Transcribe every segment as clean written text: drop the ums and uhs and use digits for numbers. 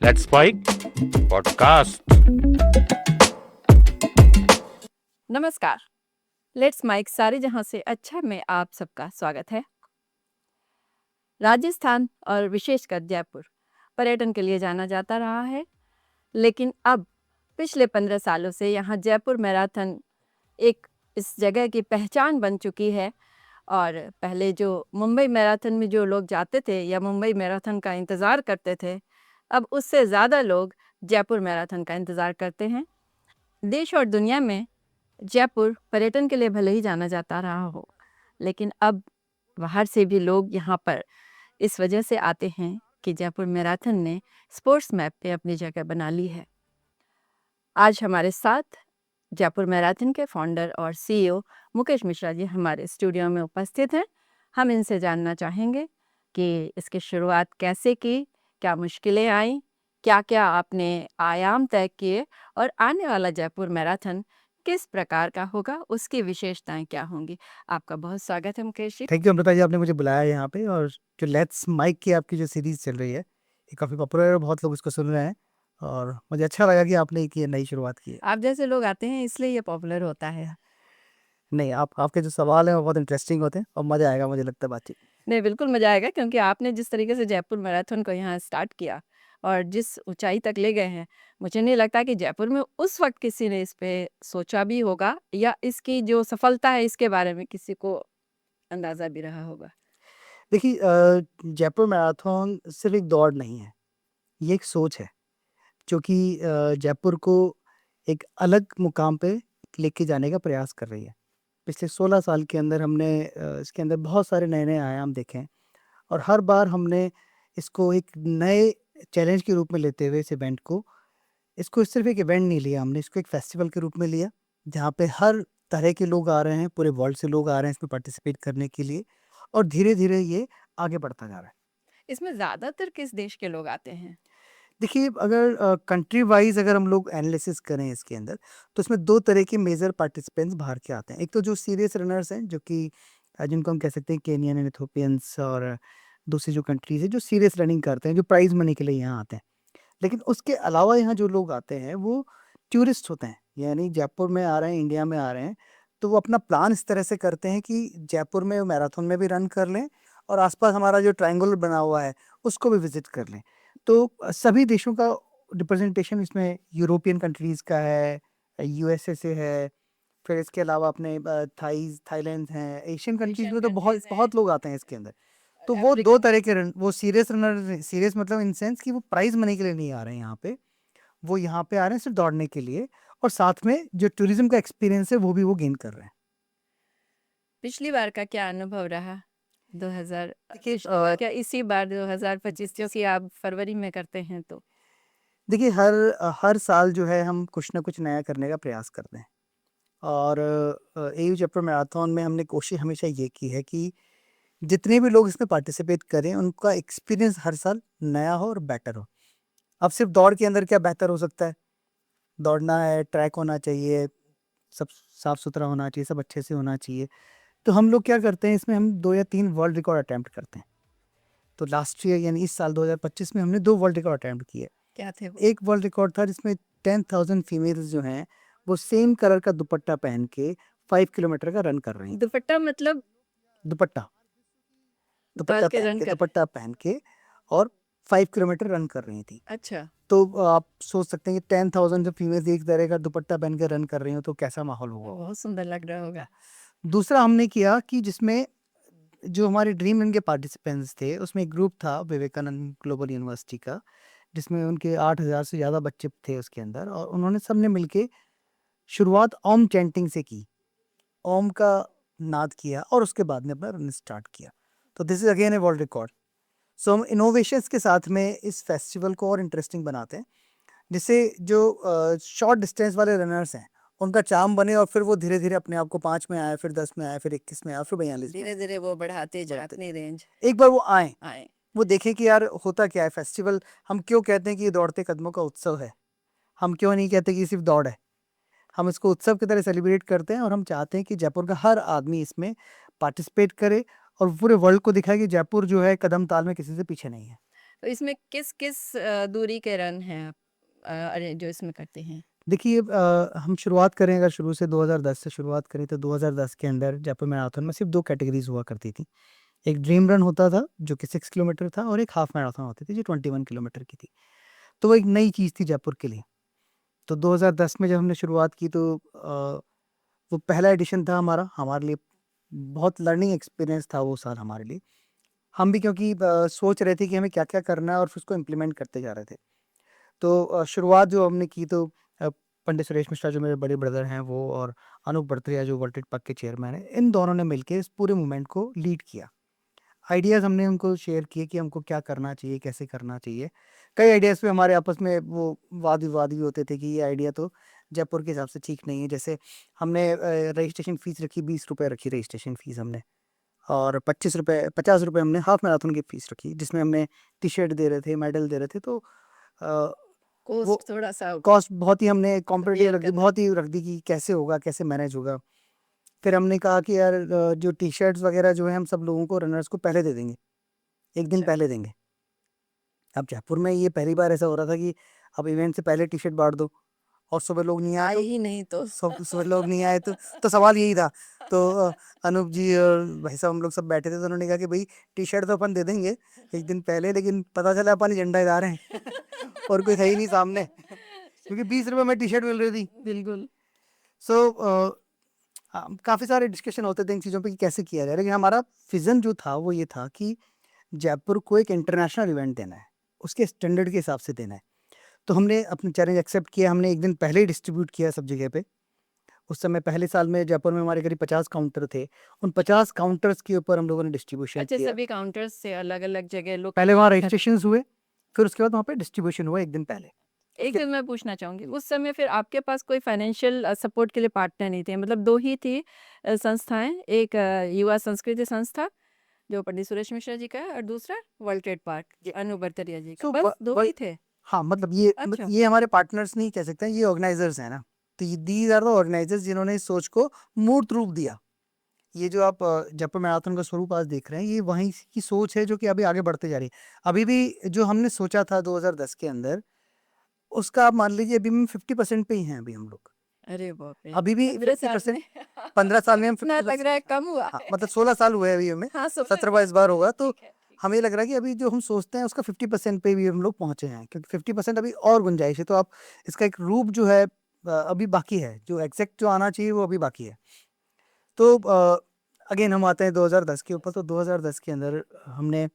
Let's spike podcast. नमस्कार। Let's mic सारे जहां से अच्छा में आप सबका स्वागत है। राजस्थान और विशेषकर जयपुर पर्यटन के लिए जाना जाता रहा है, लेकिन अब पिछले 15 सालों से यहाँ जयपुर मैराथन एक इस जगह की पहचान बन चुकी है। और पहले जो मुंबई मैराथन में जो लोग जाते थे या मुंबई मैराथन का इंतज़ार करते थे, अब उससे ज़्यादा लोग जयपुर मैराथन का इंतज़ार करते हैं। देश और दुनिया में जयपुर पर्यटन के लिए भले ही जाना जाता रहा हो, लेकिन अब बाहर से भी लोग यहाँ पर इस वजह से आते हैं कि जयपुर मैराथन ने स्पोर्ट्स मैप पे अपनी जगह बना ली है। आज हमारे साथ जयपुर मैराथन के फाउंडर और सीईओ मुकेश मिश्रा जी हमारे स्टूडियो में उपस्थित हैं। हम इनसे जानना चाहेंगे कि इसकी शुरुआत कैसे की, क्या मुश्किलें आईं, क्या-क्या आपने आयाम तय किए और आने वाला जयपुर मैराथन किस प्रकार का होगा, उसकी विशेषताएं क्या होंगी। आपका बहुत स्वागत है मुकेश जी। थैंक यू अमृता जी, आपने मुझे बुलाया यहाँ पे। और जो लेट्स माइक की आपकी जो सीरीज चल रही है, ये काफ़ी पॉपुलर है और बहुत लोग इसको सुन रहे हैं। और मुझे अच्छा लगा कि आपने एक ये नई शुरुआत की है। आप जैसे लोग आते हैं इसलिए ये पॉपुलर होता है। नहीं, आपके जो सवाल हैं वो बहुत इंटरेस्टिंग होते हैं और मज़ा आएगा, मुझे लगता है बातचीत। नहीं, बिल्कुल मज़ा आएगा, क्योंकि आपने जिस तरीके से जयपुर मैराथन को यहाँ स्टार्ट किया और जिस ऊंचाई तक ले गए हैं, मुझे नहीं लगता कि जयपुर में उस वक्त किसी ने इस पे सोचा भी होगा या इसकी जो सफलता है इसके बारे में किसी को अंदाज़ा भी रहा होगा। देखिए, जयपुर मैराथन सिर्फ एक दौड़ नहीं है, ये एक सोच है जो कि जयपुर को एक अलग मुकाम पे लेके जाने का प्रयास कर रही है। पिछले 16 साल के अंदर हमने इसके अंदर बहुत सारे नए-नए आयाम देखे हैं और हर बार हमने इसको एक नए चैलेंज के रूप में लेते हुए इस इवेंट को, इसको सिर्फ एक इवेंट नहीं लिया हमने, इसको एक फेस्टिवल के रूप में लिया, जहाँ पे हर तरह के लोग आ रहे हैं, पूरे वर्ल्ड से लोग आ रहे हैं इसमें पार्टिसिपेट करने के लिए और धीरे-धीरे ये आगे बढ़ता जा रहा है। इसमें ज़्यादातर किस देश के लोग आते हैं? देखिए, अगर कंट्री वाइज़ अगर हम लोग एनालिसिस करें इसके अंदर, तो इसमें 2 तरह के मेजर पार्टिसिपेंट्स बाहर के आते हैं। एक तो जो सीरियस रनर्स हैं, जो कि जिनको हम कह सकते हैं केनियन एंड इथियोपियंस, और दूसरी जो कंट्रीज़ हैं जो सीरियस रनिंग करते हैं, जो प्राइज़ मनी के लिए यहाँ आते हैं। लेकिन उसके अलावा यहाँ जो लोग आते हैं वो टूरिस्ट होते हैं, यानी जयपुर में आ रहे हैं, इंडिया में आ रहे हैं, तो वो अपना प्लान इस तरह से करते हैं कि जयपुर में मैराथन में भी रन कर लें और आसपास हमारा जो ट्रायंगल बना हुआ है उसको भी विजिट कर लें। तो सभी देशों का रिप्रेजेंटेशन इसमें यूरोपियन कंट्रीज़ का है, यूएसए से है, फिर इसके अलावा अपने थाईलैंड हैं, एशियन कंट्रीज़ में तो बहुत बहुत लोग आते हैं इसके अंदर। तो वो 2 तरह के रन, वो सीरियस रनर, सीरियस मतलब इन सेंस कि वो प्राइज़ मनी के लिए नहीं आ रहे हैं यहाँ पे, वो यहाँ पे आ रहे हैं सिर्फ़ दौड़ने के लिए और साथ में जो टूरिज़्म का एक्सपीरियंस है वो भी वो गेन कर रहे हैं। पिछली बार का क्या अनुभव रहा? 2000 देखिए, क्या इसी बार 2025, क्योंकि आप फरवरी में करते हैं तो? देखिए, हर साल जो है हम कुछ ना कुछ नया करने का प्रयास करते हैं और एयू जयपुर मैराथन में हमने कोशिश हमेशा ये की है कि जितने भी लोग इसमें पार्टिसिपेट करें उनका एक्सपीरियंस हर साल नया हो और बेटर हो। अब सिर्फ़ दौड़ के अंदर क्या बेहतर हो सकता है? दौड़ना है, ट्रैक होना चाहिए, सब साफ-सुथरा होना चाहिए, सब अच्छे से होना चाहिए। तो हम लोग क्या करते हैं, इसमें हम 2 या 3 वर्ल्ड रिकॉर्ड अटेम्प्ट करते हैं। तो लास्ट ईयर यानी इस साल 2025 में हमने 2 वर्ल्ड रिकॉर्ड अटेम्प्ट किए। क्या थे वो? एक वर्ल्ड रिकॉर्ड था जिसमें 10,000 फीमेल्स जो हैं, वो सेम कलर का दुपट्टा पहन के 5 किलोमीटर का रन कर रही थी। दुपट्टा मतलब दुपट्टा डाल दुपट्टा के पहन रन के कर? दुपट्टा पहन के और 5 किलोमीटर रन कर रही थी। अच्छा। तो आप सोच सकते हैं कि 10,000 जो फीमेल्स एक तरह का दुपट्टा पहन के रन कर रही हो, तो कैसा माहौल होगा। बहुत सुंदर लग रहा होगा। दूसरा हमने किया कि जिसमें जो हमारे ड्रीम रन के पार्टिसिपेंट्स थे, उसमें एक ग्रुप था विवेकानंद ग्लोबल यूनिवर्सिटी का, जिसमें उनके 8,000 से ज़्यादा बच्चे थे उसके अंदर, और उन्होंने सबने मिलके शुरुआत ओम चैंटिंग से की। ओम का नाद किया और उसके बाद में अपना रन स्टार्ट किया। तो this is again a world record. So हम इनोवेशंस के साथ में इस फेस्टिवल को और इंटरेस्टिंग बनाते हैं, जिससे जो शॉर्ट डिस्टेंस वाले रनर्स हैं, उनका चार्म बने और फिर वो धीरे-धीरे अपने आप को 5 में आए, फिर 10 में आए, फिर 21 में आए, फिर 42 में आए। धीरे-धीरे वो बढ़ाते जाएँ बढ़ाते अपनी रेंज। एक बार वो आएँ, आए। वो देखें कि यार होता क्या है फेस्टिवल। हम क्यों कहते हैं कि ये दौड़ते कदमों का उत्सव है? हम क्यों नहीं कहते कि ये सिर्फ़ दौड़ है? हम इसको उत्सव की तरह सेलिब्रेट करते हैं और हम चाहते हैं कि जयपुर का हर आदमी इसमें पार्टिसिपेट करे और पूरे वर्ल्ड को दिखाए कि जयपुर जो है कदम ताल में किसी से पीछे नहीं है। तो इसमें किस-किस दूरी के रन हैं आप जो इसमें करते हैं? देखिए हम शुरुआत करें, अगर शुरू से 2010 से शुरुआत करें तो 2010 के अंदर जयपुर मैराथन में सिर्फ 2 कैटेगरीज़ हुआ करती थी। एक ड्रीम रन होता था जो कि 6 किलोमीटर था और एक हाफ मैराथन होती थी जो 21 किलोमीटर की थी। तो वो एक नई चीज़ थी जयपुर के लिए। तो 2010 में जब हमने शुरुआत की तो वो पहला एडिशन था हमारा, हमारे लिए बहुत लर्निंग एक्सपीरियंस था वो साल हमारे लिए। हम भी क्योंकि सोच रहे थे कि हमें क्या-क्या करना है और फिर उसको इम्प्लीमेंट करते जा रहे थे। तो शुरुआत जो हमने की तो पंडित सुरेश मिश्रा जो मेरे बड़े ब्रदर हैं वो और अनूप बड़तरिया जो वर्ल्ड ट्रेड के चेयरमैन हैं, इन दोनों ने मिलके इस पूरे मूवमेंट को लीड किया। आइडियाज़ हमने उनको शेयर किए कि हमको क्या करना चाहिए, कैसे करना चाहिए। कई आइडियाज़ पे हमारे आपस में वो वाद-विवाद भी होते थे कि ये आइडिया तो जयपुर के हिसाब से ठीक नहीं है। जैसे हमने रजिस्ट्रेशन फ़ीस रखी, ₹20 रखी रजिस्ट्रेशन फ़ीस हमने और ₹50 हमने हाफ मैराथन की फ़ीस रखी, जिसमें हमने टी-शर्ट दे रहे थे, मेडल दे रहे थे। तो अ, वो कॉस्ट थोड़ा-सा कॉस्ट बहुत ही हमने कॉम्पिटिटिव बेयर रख दी, करना बहुत ही रख दी कि कैसे होगा, कैसे मैनेज होगा। फिर हमने कहा कि यार जो टी-शर्ट्स वगैरह जो है हम सब लोगों को रनर्स को पहले दे देंगे, 1 दिन अच्छा, पहले देंगे। अब जयपुर में ये पहली बार ऐसा हो रहा था कि अब इवेंट से पहले टी-शर्ट बाँट दो और सुबह लोग नहीं आए आए तो ही नहीं तो सुबह लोग नहीं आए तो सवाल यही था। तो अनूप जी और भाई साहब हम लोग सब बैठे थे तो उन्होंने कहा कि भई टी-शर्ट तो अपन दे देंगे 1 दिन पहले, लेकिन पता चला अपन एजेंडा हिला रहे हैं और कोई है ही नहीं सामने क्योंकि ₹20 में टी-शर्ट मिल रही थी। बिल्कुल। सो काफ़ी सारे डिस्कशन होते थे इन चीज़ों पे कि कैसे किया जाए, लेकिन हमारा विज़न जो था वो ये था कि जयपुर को एक इंटरनेशनल इवेंट देना है, उसके स्टैंडर्ड के हिसाब से देना है। तो हमने अपना चैलेंज एक्सेप्ट किया, हमने 1 दिन पहले ही डिस्ट्रीब्यूट किया सब जगह पे। उस समय पहले साल में जयपुर में हमारे करीब 50 काउंटर थे। उन 50 काउंटर्स के ऊपर हम लोगों ने डिस्ट्रीब्यूशन अच्छा, किया। सभी काउंटर्स से अलग-अलग जगह लोग पहले वहाँ इकट्ठ रजिस्ट्रेशंस हुए, फिर उसके बाद वहाँ पे डिस्ट्रीब्यूशन हुआ 1 दिन पहले। एक उसके चीज़ मैं पूछना चाहूँगी, उस समय फिर आपके पास कोई फाइनेंशियल सपोर्ट के लिए पार्टनर नहीं थे, मतलब 2 ही थी संस्थाएँ, एक युवा संस्कृति संस्था, जो पंडित सुरेश मिश्रा जी का है और दूसरा वर्ल्ड ट्रेड पार्क, ये अनु बर्तरिया जी का, सो व बस 2 वही ही थे? हाँ, मतलब अच्छा, ये हमारे पार्टनर्स नहीं कह सकते हैं, ये ऑर्गेनाइज़र्स हैं ना। तो ये दीज़ आर द ऑर्गेनाइज़र्स जिन्होंने इस सोच को मूर्त रूप दिया। ये जो आप जयपुर मैराथन का स्वरूप आज देख रहे हैं, ये वहीं की सोच है जो कि अभी आगे बढ़ते जा रही है। अभी भी जो हमने सोचा था 2010 के अंदर, उसका आप मान लीजिए अभी हम 50% पे ही हैं अभी हम लोग। अरे बाप रे! अभी भी 15 साल 50% में 15 साल में हम इतना लग 50% रहा है कम हुआ हाँ, है। मतलब 16 साल हुए हैं अभी हमें, हाँ, सुबह 17वाँ इस बार होगा, तो ठीक है, ठीक है। हमें लग रहा है कि अभी जो हम सोचते हैं उसका 50% पे भी हम लोग पहुँचे हैं, क्योंकि 50% अभी और गुंजाइश है। तो आप इसका एक रूप जो है अभी बाकी है, जो एग्ज़ैक्ट जो आना चाहिए वो अभी बाकी है। तो अगेन हम आते हैं 2010 के ऊपर, तो 2010 के अंदर हमने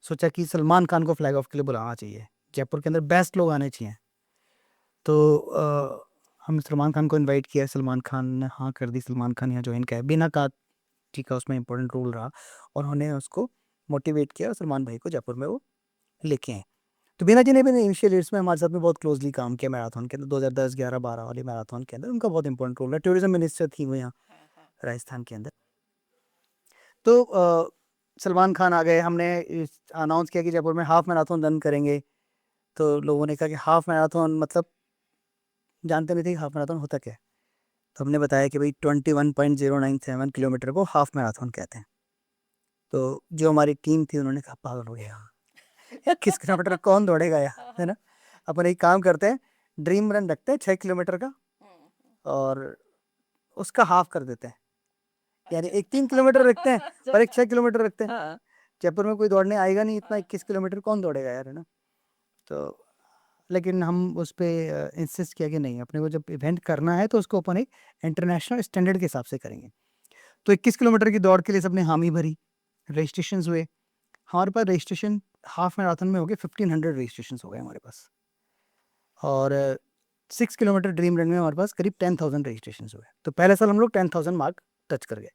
सोचा कि सलमान खान को फ्लैग ऑफ के लिए बुलाना चाहिए। जयपुर के अंदर बेस्ट लोग आने चाहिए। तो हमने सलमान खान को इनवाइट किया, सलमान खान ने हाँ कर दी, सलमान खान यहाँ जॉइन किया। बिना काठी का उसमें इम्पोर्टेंट रोल रहा और उन्होंने उसको मोटिवेट किया और सलमान भाई को जयपुर में वो लेके आए। तो बीना जी ने भी इनिशियल ईयर्स में हमारे साथ में बहुत क्लोजली काम किया मैराथन के अंदर, 2010, 11, 12 वाली मैराथन के अंदर उनका बहुत इंपॉर्टेंट रोल है। टूरिज्म मिनिस्टर थी वो यहाँ हाँ, हाँ। राजस्थान के अंदर। तो सलमान खान आ गए, हमने अनाउंस किया कि जयपुर में हाफ मैराथन रन करेंगे। तो लोगों ने कहा कि हाफ मैराथन मतलब जानते नहीं थे कि हाफ मैराथन होता क्या है। तो हमने बताया कि भाई 21.097 किलोमीटर को हाफ मैराथन कहते हैं। तो जो हमारी टीम थी उन्होंने कहा पागल हो गया, 21 किलोमीटर कौन दौड़ेगा यार, है ना। अपन एक काम करते हैं, ड्रीम रन रखते हैं 6 किलोमीटर का और उसका हाफ कर देते हैं, यानी अच्छा। एक 3 किलोमीटर रखते हैं और एक 6 किलोमीटर रखते हैं। हाँ, जयपुर में कोई दौड़ने आएगा नहीं, इतना हाँ। 21 किलोमीटर कौन दौड़ेगा यार, है ना। तो लेकिन हम उस पे इंसिस्ट किया कि नहीं, अपने को जब इवेंट करना है तो उसको अपन एक इंटरनेशनल स्टैंडर्ड के हिसाब से करेंगे। तो 21 किलोमीटर की दौड़ के लिए सबने हामी भरी, रजिस्ट्रेशंस हुए। हमारे पास रजिस्ट्रेशन हाफ मैराथन में हो गए 1500 रजिस्ट्रेशंस हो गए हमारे पास और 6 किलोमीटर ड्रीम रन में हमारे पास करीब 10,000 रजिस्ट्रेशंस हुए। तो पहले साल हम लोग 10,000 मार्क टच कर गए,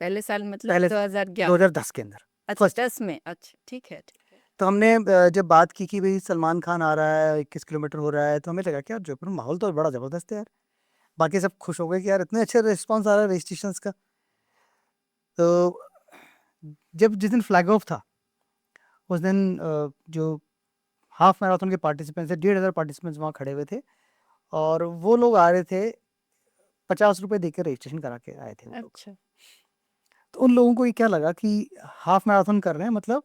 पहले साल मतलब पहले 2011 2010 के अंदर अच्छा फर्स्ट। 10 में, अच्छा ठीक है, ठीक है। तो हमने जब बात की कि भाई सलमान खान आ रहा है, 21 किलोमीटर हो रहा है, तो हमें लगा कि यार जयपुर में माहौल तो बड़ा ज़बरदस्त है यार। बाकी सब खुश हो गए कि यार इतने अच्छे रिस्पॉन्स आ रहा है रजिस्ट्रेशंस का। तो जब जिस दिन फ्लैग ऑफ था उस दिन जो हाफ मैराथन के पार्टिसिपेंट्स थे, 1,500 पार्टिसिपेंट्स वहाँ खड़े हुए थे और वो लोग आ रहे थे, ₹50 दे के रजिस्ट्रेशन करा के आए थे वो लोग। अच्छा, तो उन लोगों को ये क्या लगा कि हाफ मैराथन कर रहे हैं मतलब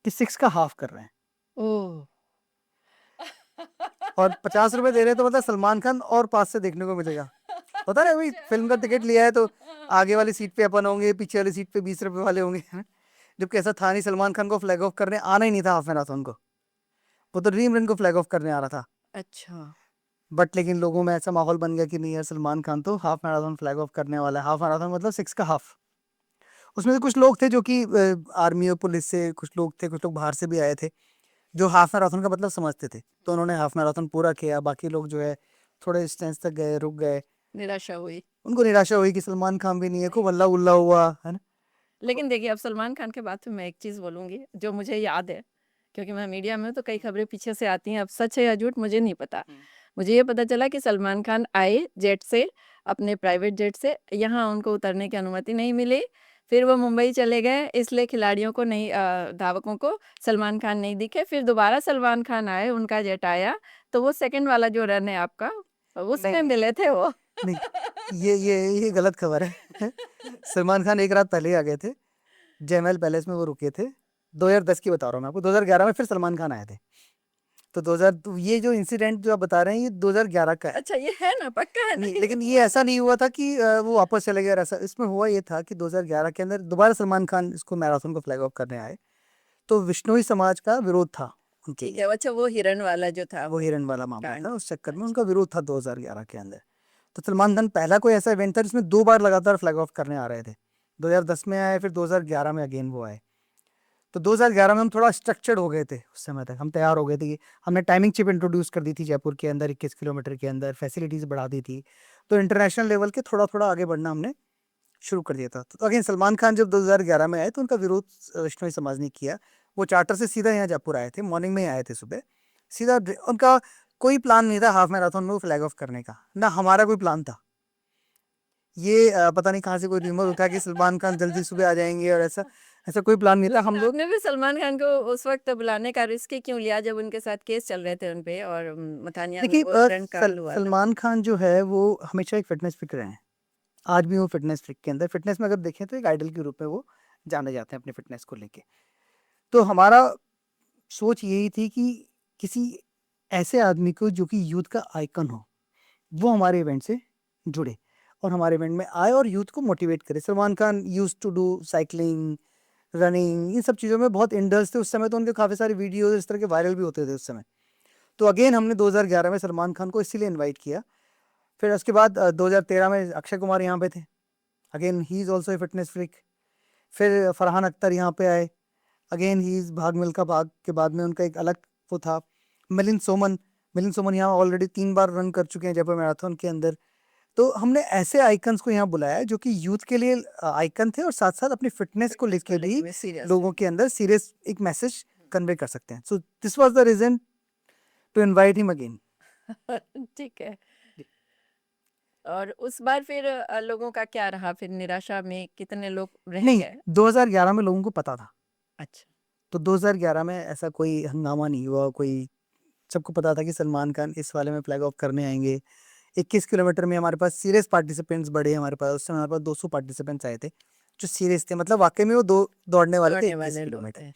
कि 6 का हाफ कर रहे हैं। ओह! और 50 रुपए दे रहे हैं तो मतलब सलमान खान और पास से देखने को मिलेगा। होता है ना, भाई फिल्म का टिकट लिया है तो आगे वाली सीट पे अपन होंगे, पीछे वाली सीट पे 20 रुपए वाले होंगे, है ना? जबकि ऐसा था नहीं, सलमान खान को फ्लैग ऑफ करने आना ही नहीं था हाफ मैराथन को, वो तो ड्रीम रन को फ्लैग ऑफ करने आ रहा था। अच्छा। बट लेकिन लोगों में ऐसा माहौल बन गया कि नहीं यार, सलमान खान तो हाफ मैराथन फ्लैग ऑफ करने वाला है। हाफ मैराथन मतलब 6 का हाफ। उसमें से कुछ लोग थे जो कि आर्मी और पुलिस से, कुछ लोग थे, कुछ लोग बाहर से भी आए थे, जो हाफ मैराथन का मतलब समझते थे, तो उन्होंने हाफ मैराथन पूरा किया। बाकी लोग जो है थोड़े डिस्टेंस तक गए, रुक गए, निराशा हुई। उनको निराशा हुई कि सलमान खान भी नहीं है, खूब हल्ला उल्ला हुआ, है ना? लेकिन देखिए, अब सलमान खान के बात में मैं एक चीज़ बोलूँगी, जो मुझे याद है, क्योंकि मैं मीडिया में हूँ, तो कई खबरें पीछे से आती हैं, अब सच है या झूठ मुझे नहीं पता। मुझे ये पता चला कि सलमान खान आए जेट से, अपने प्राइवेट जेट से, यहाँ उनको उतरने की अनुमति नहीं मिली, फिर वो मुंबई चले गए, इसलिए खिलाड़ियों को नहीं धावकों को सलमान खान नहीं दिखे, फिर दोबारा सलमान खान आए, उनका जेट आया, तो वो सेकंड वाला जो रन है आपका, उसमें नहीं मिले थे वो। नहीं, ये गलत खबर है। सलमान खान एक रात पहले ही आ गए थे, जयमहल पैलेस में वो रुके थे। 2010 की बता रहा हूँ मैं आपको, 2011 में फिर सलमान खान आए थे। तो 2000, तो ये जो इंसिडेंट जो आप बता रहे हैं ये 2011 का है। अच्छा, ये है ना, पक्का है ना? नहीं, लेकिन ये ऐसा नहीं हुआ था कि वो वापस चले गए और ऐसा। इसमें हुआ ये था कि 2011 के अंदर दोबारा सलमान खान इसको मैराथन को फ्लैग ऑफ करने आए, तो विश्नोई समाज का विरोध था उनके ठीक लिए। है, अच्छा वो हिरन वाला जो था वो हिरन वाला मामला कांड। था, उस चक्कर में अच्छा। उनका विरोध था 2011 के अंदर। तो सलमान खान पहला कोई ऐसा इवेंट था जिसमें 2 बार लगातार फ्लैग ऑफ करने आ रहे थे। 2010 में आए, फिर 2011 में अगेन वो आए। तो 2011 में हम थोड़ा स्ट्रक्चर्ड हो गए थे, उस समय तक हम तैयार हो गए थे कि हमने टाइमिंग चिप इंट्रोड्यूस कर दी थी जयपुर के अंदर, 21 किलोमीटर के अंदर फैसिलिटीज़ बढ़ा दी थी। तो इंटरनेशनल लेवल के थोड़ा थोड़ा आगे बढ़ना हमने शुरू कर दिया था। तो अगेन सलमान खान जब 2011 में आए तो उनका विरोध वैष्णवी समाज ने किया। वो चार्टर से सीधा यहाँ जयपुर आए थे, मॉर्निंग में ही आए थे सुबह सीधा। उनका कोई प्लान नहीं था हाफ मैराथन में फ्लैग ऑफ करने का, ना हमारा कोई प्लान था। ये पता नहीं कहाँ से कोई रूमर उठा कि सलमान खान जल्दी सुबह आ जाएंगे, और ऐसा ऐसा कोई प्लान नहीं था। हम लोग आपने भी सलमान खान को उस वक्त बुलाने का रिस्क ही क्यों लिया जब उनके साथ केस चल रहे थे उन पे, और मथानिया में देखिए, वो ट्रेंड कांड हुआ था? सलमान खान जो है वो हमेशा एक फिटनेस फ्रीक रहे हैं। आज भी वो फिटनेस फ्रीक के अंदर, फिटनेस में अगर देखें तो एक आइडल के रूप में वो जाने जाते हैं अपने फिटनेस को लेके। तो हमारा सोच यही थी कि किसी ऐसे आदमी को जो कि यूथ का आइकन हो, वो हमारे इवेंट से जुड़े और हमारे इवेंट में आए और यूथ को मोटिवेट करे। Salman Khan used to do cycling, running, इन सब चीज़ों में बहुत इंडल्स थे उस समय। तो उनके काफ़ी सारे वीडियोज इस तरह के वायरल भी होते थे उस समय। तो अगेन हमने 2011 में सलमान खान को इसीलिए इनवाइट किया। फिर उसके बाद 2013 में अक्षय कुमार यहाँ पे थे, again he is also a fitness freak. फिर फरहान अख्तर यहाँ पे आए, अगेन ही इज़ भाग मिल्खा भाग के बाद में उनका एक अलग वो था। मिलिंद सोमन यहाँ ऑलरेडी 3 बार रन कर चुके हैं जयपुर मैराथन के अंदर। तो हमने ऐसे आइकन्स को यहाँ बुलाया जो कि यूथ के लिए आइकन थे और साथ साथ अपनी फिटनेस को लेके भी सीरियस लोगों के अंदर सीरियस एक मैसेज कन्वे कर सकते हैं। So this was the reason to invite him again. ठीक है। और उस बार फिर लोगों का क्या रहा, फिर निराशा में कितने लोग रह नहीं, गए? 2011 में लोगों को पता था। अच्छा। तो 2011 में ऐसा कोई हंगामा नहीं हुआ, कोई, सबको पता था कि सलमान खान इस वाले में फ्लैग ऑफ करने आएंगे। 21 किलोमीटर में हमारे पास सीरियस पार्टिसिपेंट्स बढ़े, हमारे पास उस समय हमारे पास 200 पार्टिसिपेंट्स आए थे जो सीरियस थे, मतलब वाकई में वो दौड़ने वाले थे दौड़ने 21 वाले लोग किलोमीटर। थे।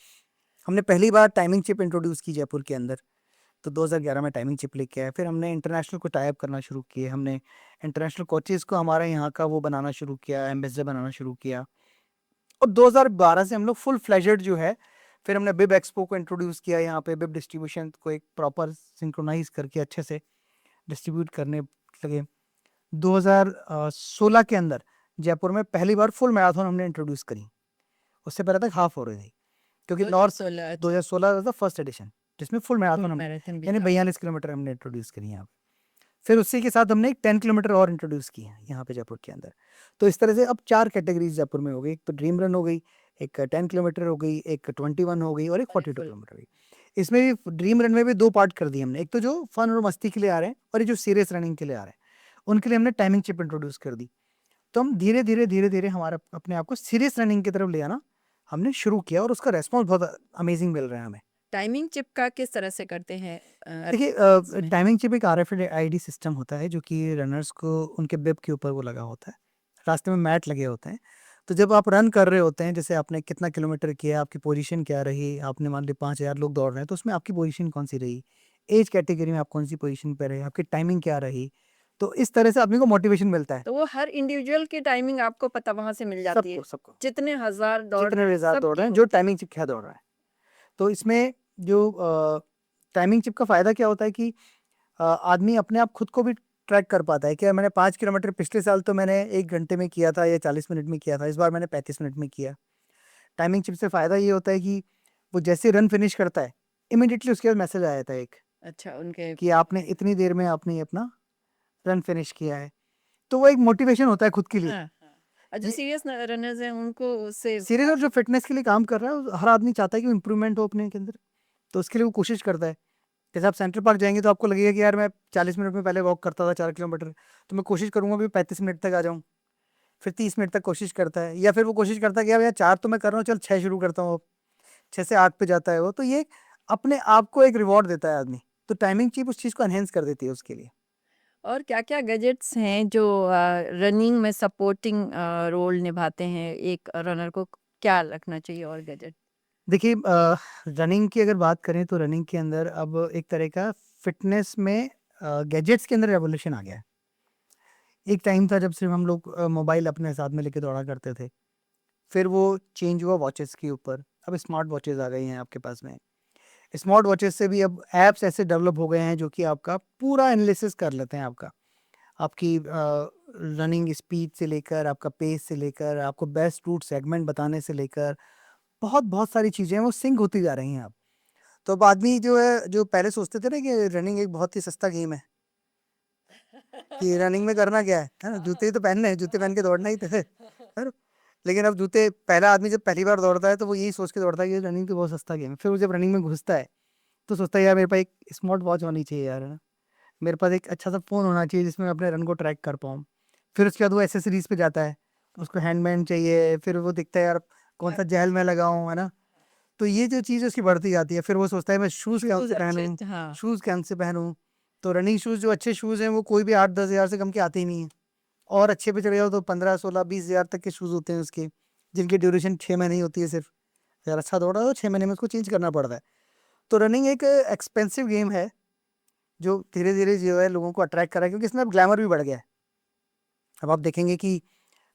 हमने पहली बार टाइमिंग चिप इंट्रोड्यूस की जयपुर के अंदर, तो 2011 में टाइमिंग चिप लेके आए। फिर हमने इंटरनेशनल को टाइप करना शुरू किए, हमने इंटरनेशनल कोचेज़ को हमारे यहाँ का वो बनाना शुरू किया, एम्बेसडर बनाना शुरू किया। और 2012 से हम लोग फुल फ्लेजेड जो है, फिर हमने बिब एक्सपो को इंट्रोड्यूस किया यहाँ पे, बिब डिस्ट्रीब्यूशन को एक प्रॉपर सिंक्रोनाइज करके अच्छे से डिस्ट्रीब्यूट करने लगे। 2016 के अंदर जयपुर में पहली बार फुल मैराथन हमने इंट्रोड्यूस करी, उससे पहले तक हाफ हो रही थी, क्योंकि north 2016 2016 was the first edition जिसमें फुल मैराथन हमने, मैराथन भी यानी था। 42 किलोमीटर हमने इंट्रोड्यूस करी यहाँ पे। फिर उसी के साथ हमने एक 10 किलोमीटर और इंट्रोड्यूस की है यहाँ पे जयपुर के अंदर। तो इस तरह से अब 4 कैटेगरीज जयपुर में हो गई, एक तो ड्रीम रन हो गई, एक 10 किलोमीटर हो गई, एक 21 हो गई और एक और 42 फुल। किलोमीटर हो गई। इसमें भी ड्रीम रन में भी 2 पार्ट कर दिए हमने, एक तो जो फन और मस्ती के लिए आ रहे हैं और ये जो सीरियस रनिंग के लिए आ रहे हैं, उनके लिए हमने टाइमिंग चिप इंट्रोड्यूस कर दी। तो हम धीरे धीरे हमारा अपने आप को सीरियस रनिंग की तरफ ले आना हमने शुरू किया और उसका रेस्पॉन्स बहुत अमेजिंग मिल रहा है हमें। टाइमिंग चिप का किस तरह से करते हैं? देखिए, इसमें टाइमिंग चिप एक RFID सिस्टम होता है जो कि रनर्स को उनके बिब के ऊपर वो लगा होता है, रास्ते में मैट लगे होते हैं। तो जब आप रन कर रहे होते हैं, जैसे आपने कितना किलोमीटर किया, आपकी पोजीशन क्या रही, आपने मान ली 5000 लोग दौड़ रहे हैं, तो उसमें आपकी पोजीशन कौन सी रही, एज कैटेगरी में आप कौन सी पोजीशन पे रहे, आपकी टाइमिंग क्या रही, तो इस तरह से आदमी को मोटिवेशन मिलता है। तो वो हर इंडिविजुअल की टाइमिंग आपको पता वहां से मिल जाती है, सबको सबको जितने हजार दौड़ जितने रहे हैं, भी ज़्यादा दौड़ सबकी रहे हैं, जो होती है। टाइमिंग चिप क्या दौड़ रहा है। तो इसमें जो टाइमिंग चिप का फ़ायदा क्या होता है कि आदमी अपने आप खुद को भी ट्रैक कर पाता है कि मैंने 5 किलोमीटर पिछले साल तो मैंने 1 घंटे में किया था या 40 मिनट में किया था, इस बार मैंने 35 मिनट में किया। टाइमिंग चिप से फ़ायदा ये होता है कि वो जैसे रन फिनिश करता है, इमीडिएटली उसके बाद मैसेज आ जाता है एक अच्छा, उनके कि आपने इतनी देर में आपने ये अपना रन फिनिश किया है। तो वो एक मोटिवेशन होता है खुद के लिए। हाँ, हाँ। और जो ये सीरियस रनर्स हैं उनको उससे सीरीज और जो फिटनेस के लिए काम कर रहा है, हर आदमी चाहता है कि इम्प्रूवमेंट हो अपने के अंदर, तो उसके लिए वो कोशिश करता है। जैसे आप सेंट्रल पार्क जाएंगे तो आपको लगेगा कि यार मैं 40 मिनट में पहले वॉक करता था 4 किलोमीटर, तो मैं कोशिश करूंगा भी 35 मिनट तक आ जाऊं, फिर 30 मिनट तक कोशिश करता है, या फिर वो कोशिश करता है कि यार 4 तो मैं कर रहा हूँ, चल 6 शुरू करता हूँ, 6 से 8 पे जाता है वो। तो ये अपने आप को एक रिवॉर्ड देता है आदमी, तो टाइमिंग चिप उस चीज़ को एनहेंस कर देती है उसके लिए। और क्या-क्या गैजेट्स हैं जो रनिंग में सपोर्टिंग रोल निभाते हैं? एक रनर को क्या रखना चाहिए और गैजेट? देखिए रनिंग की अगर बात करें तो रनिंग के अंदर अब एक तरह का फिटनेस में गैजेट्स के अंदर रेवोल्यूशन आ गया है। एक टाइम था जब सिर्फ हम लोग मोबाइल अपने साथ में लेके दौड़ा करते थे, फिर वो चेंज हुआ वॉचेस के ऊपर, अब स्मार्ट वॉचेस आ गई हैं आपके पास में। स्मार्ट वॉचेस से भी अब ऐप्स ऐसे डेवलप हो गए हैं जो कि आपका पूरा एनालिसिस कर लेते हैं, आपका आपकी रनिंग स्पीड से लेकर, आपका पेस से लेकर, आपको बेस्ट रूट सेगमेंट बताने से लेकर, बहुत बहुत सारी चीज़ें हैं वो सिंक होती जा रही हैं अब। तो अब आदमी जो है, जो पहले सोचते थे ना कि रनिंग एक बहुत ही सस्ता गेम है, कि रनिंग में करना क्या है ना, जूते ही तो पहनने हैं, जूते पहन के दौड़ना ही तो है ना? लेकिन अब जूते, पहला आदमी जब पहली बार दौड़ता है तो वो यही सोच के दौड़ता है कि रनिंग तो बहुत सस्ता गेम है। फिर वो जब रनिंग में घुसता है तो सोचता है यार मेरे पास एक स्मार्ट वॉच होनी चाहिए यार, है ना, मेरे पास एक अच्छा सा फ़ोन होना चाहिए जिसमें मैं अपने रन को ट्रैक कर पाऊँ। फिर उसके बाद वो एसेसरीज़ पे जाता है, उसको हैंडबैंड चाहिए, फिर वो देखता है यार कौन सा जेल मैं लगाऊँ, है ना? तो ये जो चीज़ उसकी बढ़ती जाती है, फिर वो सोचता है मैं शूज़ कौन शूज़ से पहनूँ, अच्छे हाँ। शूज़ कौन से पहनूँ? तो रनिंग शूज़, जो अच्छे शूज़ हैं वो कोई भी 8-10 हज़ार से कम के आते ही नहीं हैं, और अच्छे पे चले जाओ तो 15, 16, 20 हज़ार तक के शूज़ होते हैं उसके, जिनकी ड्यूरेशन 6 महीने ही होती है सिर्फ। अगर अच्छा दौड़ा तो 6 महीने में उसको चेंज करना पड़ता है। तो रनिंग एक एक्सपेंसिव गेम है, जो धीरे-धीरे जो है लोगों को अट्रैक्ट कर रहा है, क्योंकि इसमें अब ग्लैमर भी बढ़ गया है। अब आप देखेंगे कि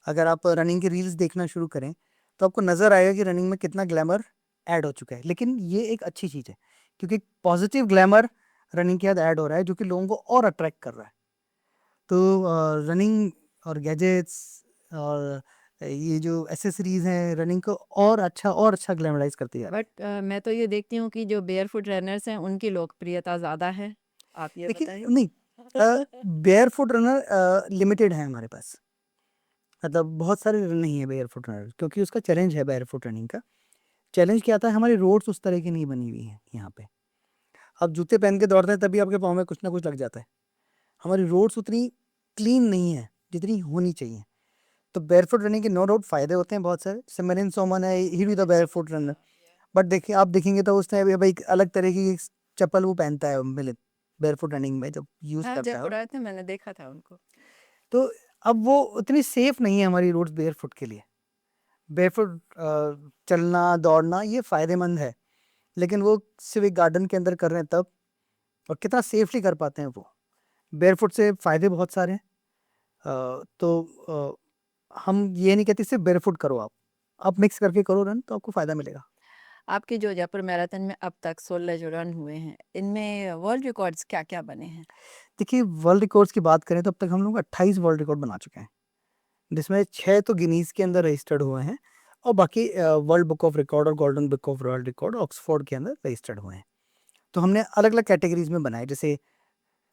अगर आप रनिंग की रील्स देखना शुरू करें, तो आपको नज़र आएगा कि रनिंग में कितना ग्लैमर ऐड हो चुका है। लेकिन ये एक अच्छी चीज़ है, क्योंकि पॉजिटिव ग्लैमर रनिंग के साथ ऐड हो रहा है, जो कि लोगों को और अट्रैक्ट कर रहा है। तो रनिंग और गैजेट्स और ये जो एक्सेसरीज़ हैं, रनिंग को और अच्छा ग्लैमराइज़ करती जा रही है। बट मैं तो ये देखती हूँ कि जो बेयरफुट रनर्स हैं उनकी लोकप्रियता ज़्यादा है। आप ये देखिए बताइए? नहीं, बेयरफुट रनर लिमिटेड है हमारे पास। मतलब बहुत सारे रन नहीं है बेयरफुट रनर, क्योंकि उसका चैलेंज है बेयरफुट रनिंग का। चैलेंज क्या आता है, हमारी रोड्स उस तरह की नहीं बनी हुई हैं यहाँ पे। आप जूते पहन के दौड़ते हैं तभी आपके पाँव में कुछ ना कुछ लग जाता है। हमारी रोड्स उतनी क्लीन नहीं है जितनी होनी चाहिए। तो बेयरफुट रनिंग के नो डाउट फ़ायदे होते हैं बहुत सारे। जैसे मेरिन सोमन है, ही भी द बेयरफुट रनर। बट देखिए, आप देखेंगे तो उसने अभी अभी एक अलग तरह की चप्पल वो पहनता है मिलित, बेयरफुट रनिंग में जब यूज़ हाँ, करता है वो। जयपुर आए थे, मैंने देखा था उनको। तो अब वो उतनी सेफ नहीं है हमारी रोड्स बेयरफुट के लिए। बेयरफुट चलना, दौड़ना ये फ़ायदेमंद है, लेकिन वो सिर्फ़ एक गार्डन के अंदर कर रहे हैं तब, और कितना सेफ़ली कर पाते हैं वो। बेयरफुट से फ़ायदे बहुत सारे हैं। तो हम ये नहीं कहते सिर्फ़ बेयरफुट करो आप मिक्स करके करो रन तो आपको फ़ायदा मिलेगा। आपके जो जयपुर मैराथन में अब तक 16 जो रन हुए हैं, इनमें वर्ल्ड रिकॉर्ड्स क्या-क्या बने हैं? देखिए, वर्ल्ड रिकॉर्ड्स की बात करें तो अब तक हम लोग 28 वर्ल्ड रिकॉर्ड बना चुके हैं, जिसमें 6 तो गिनीज़ के अंदर रजिस्टर्ड हुए हैं, और बाकी वर्ल्ड बुक ऑफ रिकॉर्ड और golden book of world record Oxford के अंदर रजिस्टर्ड हुए हैं। तो हमने अलग-अलग कैटेगरीज़ में बनाए। जैसे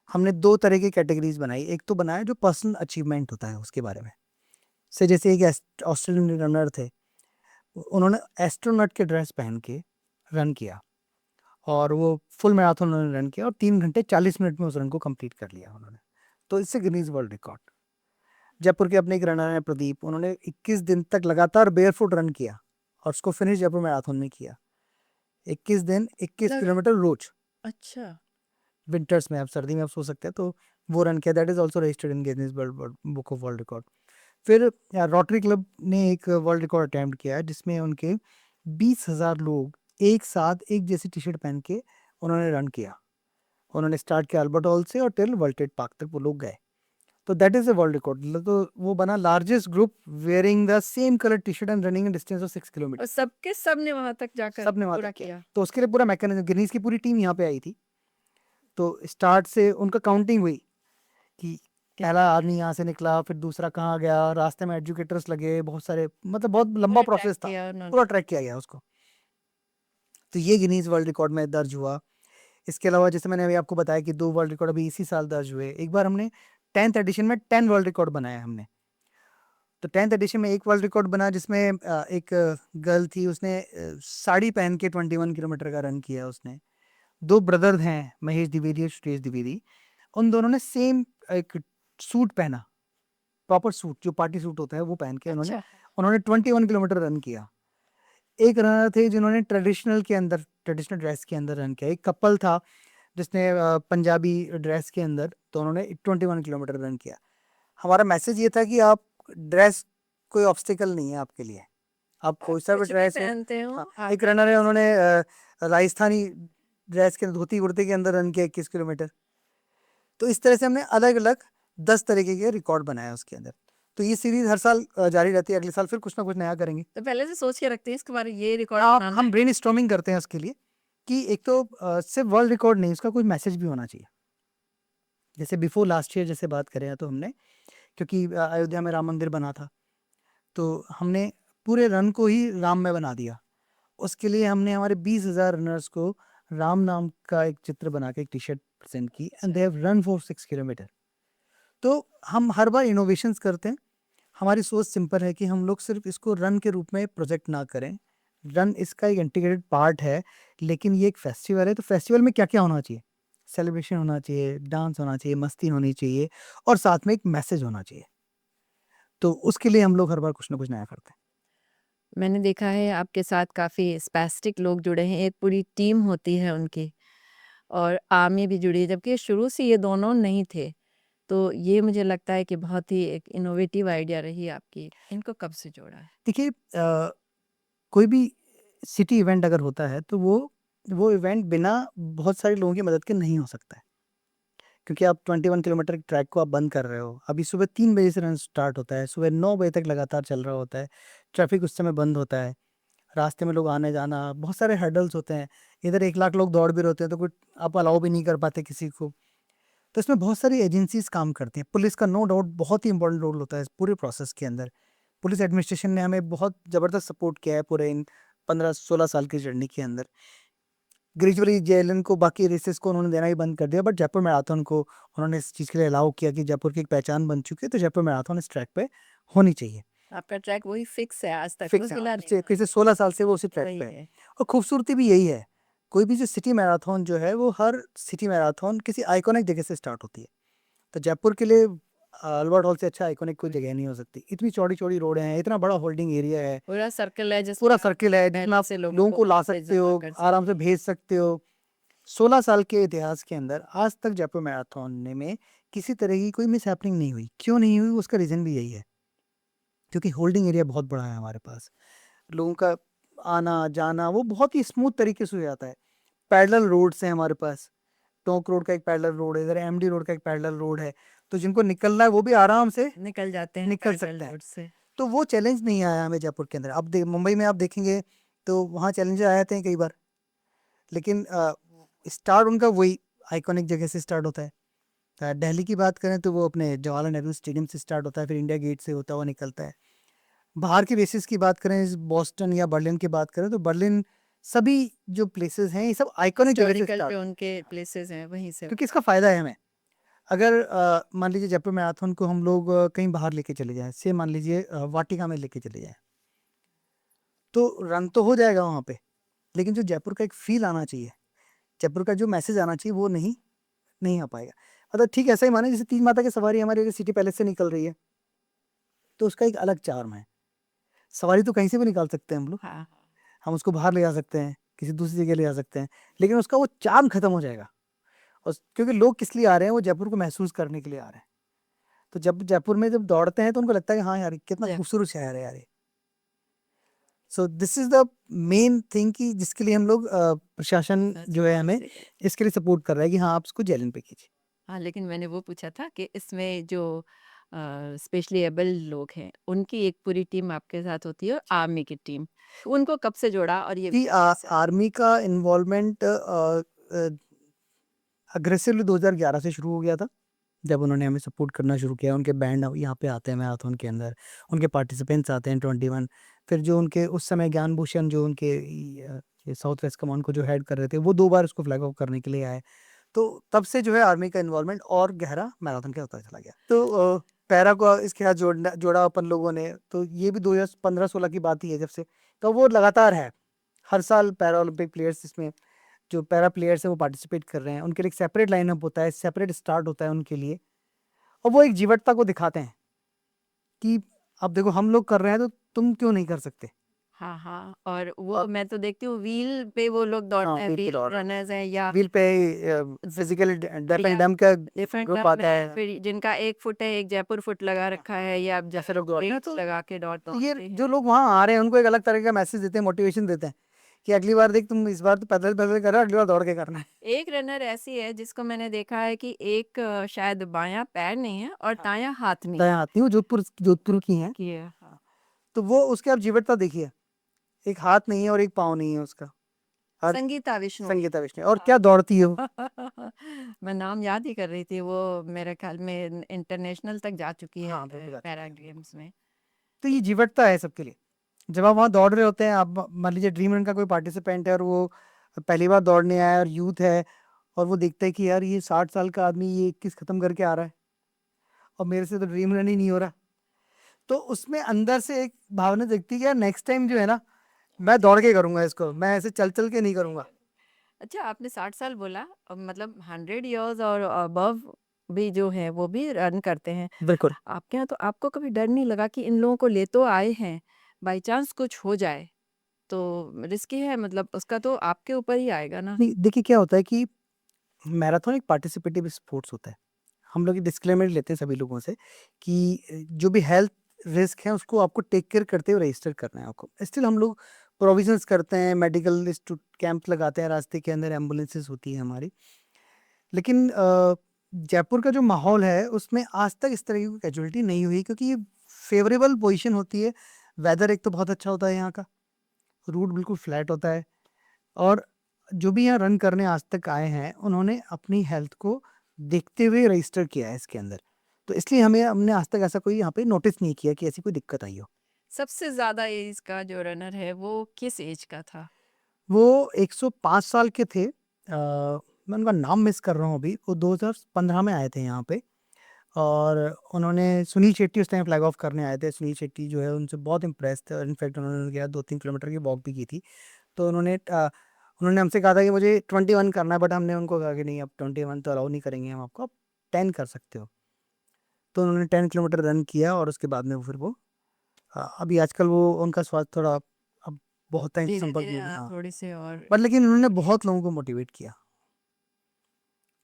हमने 2 तरह की कैटेगरीज़ बनाई। एक तो बनाया जो पर्सनल अचीवमेंट होता है उसके बारे में। जैसे एक ऑस्ट्रेलियन रनर थे, उन्होंने एस्ट्रोनॉट के ड्रेस पहन के रन किया, और वो फुल मैराथन उन्होंने रन किया, और 3 घंटे 40 मिनट में उस रन को कंप्लीट कर लिया उन्होंने। तो इससे गिनीज़ वर्ल्ड रिकॉर्ड। जयपुर के अपने एक रनर हैं प्रदीप, उन्होंने 21 दिन तक लगातार बेयरफुट रन किया, और उसको फिनिश जयपुर मैराथन में किया। 21 दिन 21 लगा किलोमीटर रोज़। अच्छा। विंटर्स में, आप सर्दी में आप सो सकते हैं, तो वो रन किया। That is also registered in Guinness world book of world record. फिर रोटरी क्लब ने एक वर्ल्ड रिकॉर्ड अटेम्प्ट किया है जिसमें उनके 20,000 लोग एक साथ एक जैसी टी शर्ट पहन के उन्होंने रन किया। उन्होंने स्टार्ट किया अल्बर्ट हॉल से और टिल वर्ल्ड ट्रेड पार्क तक वो लोग गए। तो that is a world record. तो वो बना largest group wearing the same colour T shirt and running distance of 6 और किलोमीटर। सबके सब ने वहां तक जाकर सबने वहां पूरा तक किया। किया। तो उसके लिए पूरा मैकेनिज्म, गिनीज की पूरी टीम यहाँ पे आई थी। तो स्टार्ट से उनका काउंटिंग हुई कि पहला आदमी यहाँ से निकला, फिर दूसरा कहाँ गया, रास्ते में एजुकेटर्स लगे, बहुत सारे, मतलब बहुत लंबा पूरा ट्रैक प्रोसेस था, किया उन्होंने। पूरा ट्रैक किया गया उसको। तो ये गिनीज वर्ल्ड रिकॉर्ड में दर्ज हुआ। इसके अलावा जैसे मैंने अभी आपको बताया कि 2 वर्ल्ड रिकॉर्ड अभी इसी साल दर्ज हुए। एक बार हमने 10th एडिशन में 10 वर्ल्ड रिकॉर्ड बनाया हमने। तो 10th एडिशन में एक वर्ल्ड रिकॉर्ड बना जिसमें एक गर्ल थी, उसने साड़ी पहन के 21 किलोमीटर का रन किया उसने। 2 ब्रदर हैं, महेश द्विवेदी और सुरेश द्विवेदी, उन दोनों ने सेम एक सूट पहना, प्रॉपर सूट जो पार्टी सूट होता है वो पहन के उन्होंने अच्छा। उन्होंने 21 किलोमीटर रन किया। एक रनर थे जिन्होंने ट्रेडिशनल ड्रेस के अंदर रन किया। एक कपल था जिसने पंजाबी ड्रेस के अंदर, तो उन्होंने 21 किलोमीटर रन किया। हमारा मैसेज ये था कि आप ड्रेस कोई ऑब्स्टिकल नहीं है आपके लिए, आप कोई सा भी कुछ भी ड्रेस है। पहनते हो हाँ, आप एक रनर है, उन्होंने राजस्थानी ड्रेस के धोती कुर्ते के अंदर रन किया 21 किलोमीटर। तो इस तरह से हमने अलग अलग 10 तरीके के रिकॉर्ड बनाया उसके अंदर। तो ये सीरीज हर साल जारी रहती है, अगले साल फिर कुछ ना कुछ नया करेंगे। तो पहले से सोच के रखते हैं इसके बारे ये रिकॉर्ड आप बनाना हम है। ब्रेन स्टॉर्मिंग करते हैं उसके लिए कि एक तो सिर्फ वर्ल्ड रिकॉर्ड नहीं, उसका कोई मैसेज भी होना चाहिए। जैसे बिफोर लास्ट ईयर जैसे बात करें तो हमने, क्योंकि अयोध्या में राम मंदिर बना था, तो हमने पूरे रन को ही राम में बना दिया। उसके लिए हमने हमारे 20,000 रनर्स को राम नाम का एक चित्र बना के एक टी शर्ट प्रेजेंट की and they have run for 6 kilometre. तो हम हर बार इनोवेशंस करते हैं। हमारी सोच सिंपल है कि हम लोग सिर्फ इसको रन के रूप में प्रोजेक्ट ना करें। रन इसका एक इंटीग्रेटेड पार्ट है, लेकिन ये एक फेस्टिवल है, तो फेस्टिवल में क्या क्या होना चाहिए? सेलिब्रेशन होना चाहिए, डांस होना चाहिए, मस्ती होनी चाहिए और साथ में एक मैसेज होना चाहिए। तो उसके लिए हम लोग हर बार कुछ ना कुछ नया करते हैं। मैंने देखा है आपके साथ काफ़ी स्पेसिफिक लोग जुड़े हैं, एक पूरी टीम होती है उनकी और आर्मी भी जुड़ी है, जबकि शुरू से ये दोनों नहीं थे। तो ये मुझे लगता है कि बहुत ही एक इनोवेटिव आइडिया रही आपकी। इनको कब से जोड़ा है? देखिए कोई भी सिटी इवेंट अगर होता है तो वो इवेंट बिना बहुत सारे लोगों की मदद के नहीं हो सकता है। क्योंकि आप 21 किलोमीटर के ट्रैक को आप बंद कर रहे हो। अभी सुबह 3 बजे से रन स्टार्ट होता है, सुबह 9 बजे तक लगातार चल रहा होता है। ट्रैफिक उस समय बंद होता है, रास्ते में लोग आने जाना, बहुत सारे हर्डल्स होते हैं। इधर 1 लाख लोग दौड़ भी रहे होते हैं, तो कुछ आप अलाउ भी नहीं कर पाते किसी को। तो इसमें बहुत सारी एजेंसीज काम करती हैं। पुलिस का नो डाउट बहुत ही इंपॉर्टेंट रोल होता है इस पूरे प्रोसेस के अंदर। पुलिस एडमिनिस्ट्रेशन ने हमें बहुत ज़बरदस्त सपोर्ट किया है पूरे इन 15-16 साल की जर्नी के अंदर। ग्रेजुअली जेएलएन को, बाकी रेसेस को उन्होंने देना ही बंद कर दिया, बट जयपुर मैराथन को उन्होंने इस चीज़ के लिए अलाउ किया कि जयपुर की एक पहचान बन चुकी है, तो जयपुर मैराथन इस ट्रैक पे होनी चाहिए। आपका ट्रैक वही फिक्स है आज तक, वो फिक्स है, हिला नहीं पिछले हुआ। पिछले 16 साल से वो उसी ट्रैक वही पे है। है। और खूबसूरती भी यही है, कोई भी जो सिटी मैराथन जो है, वो हर सिटी मैराथन किसी आइकॉनिक जगह से स्टार्ट होती है। तो जयपुर के लिए अल्बर्ट हॉल से अच्छा आइकॉनिक कोई जगह नहीं हो सकती। इतनी चौड़ी-चौड़ी रोडें हैं, इतना बड़ा होल्डिंग एरिया है, पूरा सर्कल है पूरा जिसमें आप सर्किल है जिसमें पहले आप से लोगों को ला वहाँ पे सकते जमा हो, कर आराम से सकते हैं। भेज सकते हो। 16 साल के इतिहास के अंदर आज तक जयपुर मैराथन में किसी तरह की कोई मिसहैपनिंग नहीं हुई। क्यों नहीं हुई? उसका रीज़न भी यही है, क्योंकि होल्डिंग एरिया बहुत बड़ा है हमारे पास। लोगों का आना-जाना वो बहुत ही स्मूथ तरीके से हो जाता है। पैरेलल रोड्स हैं हमारे पास। टोंक रोड का एक पैरेलल रोड है, इधर एमडी रोड का एक पैरेलल रोड है। तो जिनको निकलना है वो भी आराम से निकल जाते हैं निकल पैरेलल सकते हैं। रोड से। तो वो चैलेंज नहीं आया हमें जयपुर के अंदर। अब मुंबई में आप देखेंगे तो वहाँ चैलेंजेस आए थे कई बार, लेकिन स्टार्ट उनका वही आइकॉनिक जगह से स्टार्ट होता है। दिल्ली की बात करें तो वो अपने जवाहरलाल नेहरू स्टेडियम से स्टार्ट होता है, फिर इंडिया गेट से होता हुआ निकलता है। बाहर के रेसेस की बात करें, बॉस्टन या बर्लिन की बात करें, तो बर्लिन सभी जो प्लेसेस हैं ये सब आइकॉनिक जगह से हिस्टोरिकल स्टार्ट, जो उनके प्लेसेस हैं वहीं से। क्योंकि इसका फ़ायदा है हमें। अगर मान लीजिए जयपुर मैराथन को हम लोग कहीं बाहर लेके चले जाएँ, से मान लीजिए वाटिका में लेके चले जाएँ, तो रन तो हो जाएगा वहाँ पे, लेकिन जो जयपुर का एक फ़ील आना चाहिए, जयपुर का जो मैसेज आना चाहिए वो नहीं नहीं आ पाएगा। मतलब ठीक ऐसा ही माने जैसे तीज माता की सवारी हमारी अगर सिटी पैलेस से निकल रही है, तो उसका एक अलग चार्म है। सवारी तो कहीं से भी निकाल सकते हैं हम लोग, हाँ, हाँ। हम उसको बाहर ले जा सकते हैं, किसी दूसरी जगह ले जा सकते हैं, लेकिन उसका वो चार्म खत्म हो जाएगा। और क्योंकि लोग किस लिए आ रहे हैं? वो जयपुर को महसूस करने के लिए आ रहे हैं। तो जब जयपुर में जब दौड़ते हैं तो उनको लगता है कि हाँ यार कितना जय- खूबसूरत शहर है यार ये। So this is the main thing कि जिसके लिए हम लोग प्रशासन जो है हमें इसके लिए सपोर्ट कर रहा है कि हाँ आप इसको जेलन पे कीजिए। हाँ, लेकिन मैंने वो पूछा था कि इसमें जो स्पेशली एबल्ड लोग हैं उनकी एक पूरी टीम आपके साथ होती है और आर्मी की टीम, उनको कब से जोड़ा और ये कि आर्मी का इन्वॉल्वमेंट अग्रेसिवली 2011 से शुरू हो गया था, जब उन्होंने हमें सपोर्ट करना शुरू किया। उनके बैंड अब यहाँ पे आते हैं मैराथन के अंदर, उनके पार्टिसिपेंट्स आते हैं 21। फिर जो उनके उस समय ज्ञान भूषण जो उनके ये साउथ वेस्ट कमांड को जो हेड कर रहे थे वो 2 बार उसको फ्लैग ऑफ करने के लिए आए। तो तब से जो है आर्मी का इन्वॉल्वमेंट और गहरा मैराथन के होता चला गया। तो पैरा को इसके साथ जोड़ा अपन लोगों ने, तो ये भी 2015-16 की बात ही है जब से। तो वो लगातार है, हर साल पैरा ओलंपिक प्लेयर्स इसमें जो पैरा प्लेयर्स हैं वो पार्टिसिपेट कर रहे हैं। उनके लिए एक सेपरेट लाइनअप होता है, सेपरेट स्टार्ट होता है उनके लिए, और वो एक जीवटता को दिखाते हैं कि अब देखो हम लोग कर रहे हैं तो तुम क्यों नहीं कर सकते। हाँ हाँ, और वो और मैं तो देखती हूँ व्हील पे वो लोग दौड़ते हैं, व्हील पे व्हील दौड़ रनर्स हैं या व्हील पे फिजिकल डेफ एंड या डम का डिफरेंट ग्रुप क्लब आता में, है, फिर जिनका 1 फुट है, एक जयपुर फुट लगा रखा है, या आप जैसे लोग दौड़ते हैं। weights तो लगा के ये दौड़ते हैं। जो लोग वहाँ आ रहे हैं उनको एक अलग तरह का मैसेज देते हैं, मोटिवेशन देते हैं कि अगली बार देख तुम इस बार तो पैदल पैदल कर रहे हो, अगली बार दौड़ के करना है। एक रनर ऐसी है जिसको मैंने देखा है कि एक शायद बायां पैर नहीं है और दायां हाथ नहीं दया आती हूँ, जोधपुर की हैं। की है। हाँ। तो वो उसके आप जीवटता देखिए, एक हाथ नहीं है और एक पाँव नहीं है उसका। और संगीता विष्णु। संगीता विष्णु, और क्या दौड़ती है वो। मैं नाम याद ही कर रही थी, वो मेरे ख्याल में इंटरनेशनल तक जा चुकी है हाँ बिल्कुल। पैरा गेम्स में। तो ये जीवटता है सबके लिए। जब आप वहाँ दौड़ रहे होते हैं, आप मान लीजिए ड्रीम रन का कोई पार्टिसिपेंट है और वो पहली बार दौड़ने आया और यूथ है, और वो देखता है कि यार ये 60 साल का आदमी ये 21 खत्म करके आ रहा है और मेरे से तो ड्रीम रन ही नहीं हो रहा, तो उसमें अंदर से एक भावना जगती है कि यार नेक्स्ट टाइम जो है ना मैं दौड़ के करूंगा इसको, मैं ऐसे चल चल के नहीं करूंगा। अच्छा, आपने 60 साल बोला, मतलब 100 इयर्स और अबव भी जो है वो भी रन करते हैं बिल्कुल। आपके यहाँ, तो आपको कभी डर नहीं लगा कि इन लोगों को ले तो आए हैं, बाई चांस कुछ हो जाए तो रिस्की है, मतलब उसका तो आपके ऊपर ही आएगा ना। नहीं देखिए क्या होता है कि मैराथन एक पार्टिसिपेटिव स्पोर्ट्स होता है। हम लोग ये डिस्क्लेमर लेते हैं सभी लोगों से कि जो भी हेल्थ रिस्क है उसको आपको टेक केयर करते हुए रजिस्टर करना है आपको। स्टिल हम लोग प्रोविजंस करते हैं, मेडिकल कैंप लगाते हैं, रास्ते के अंदर एम्बुलेंसेस होती है हमारी। लेकिन जयपुर का जो माहौल है उसमें आज तक इस तरह की कैजुअलिटी नहीं हुई, क्योंकि ये फेवरेबल पोजीशन होती है। वेदर एक तो बहुत अच्छा होता है यहाँ का, रूट बिल्कुल फ्लैट होता है, और जो भी यहाँ रन करने आज तक आए हैं उन्होंने अपनी हेल्थ को देखते हुए रजिस्टर किया है इसके अंदर। तो इसलिए हमने आज तक ऐसा कोई यहाँ पे नोटिस नहीं किया कि ऐसी कोई दिक्कत आई हो। सबसे ज्यादा एज का जो रनर है वो किस एज का था? वो 105 साल के थे। मैं उनका नाम मिस कर रहा हूँ अभी, वो 2015 में आए थे यहाँ पे, और उन्होंने सुनील शेट्टी उस टाइम फ्लैग ऑफ करने आए थे। सुनील शेट्टी जो है उनसे बहुत इम्प्रेस थे, और इनफैक्ट उन्होंने गया 2-3 किलोमीटर की वॉक भी की थी। तो उन्होंने हमसे कहा था कि मुझे 21 करना है, बट हमने उनको कहा कि नहीं अब 21 तो अलाउ नहीं करेंगे हम आपको, आप 10 कर सकते हो। तो उन्होंने 10 किलोमीटर रन किया, और उसके बाद में वो फिर वो अभी आजकल वो उनका स्वास्थ्य थोड़ा अब बहुत टाइम धीरे संपर्क धीरे में हाँ, थोड़ी से और बट लेकिन उन्होंने बहुत लोगों को मोटिवेट किया।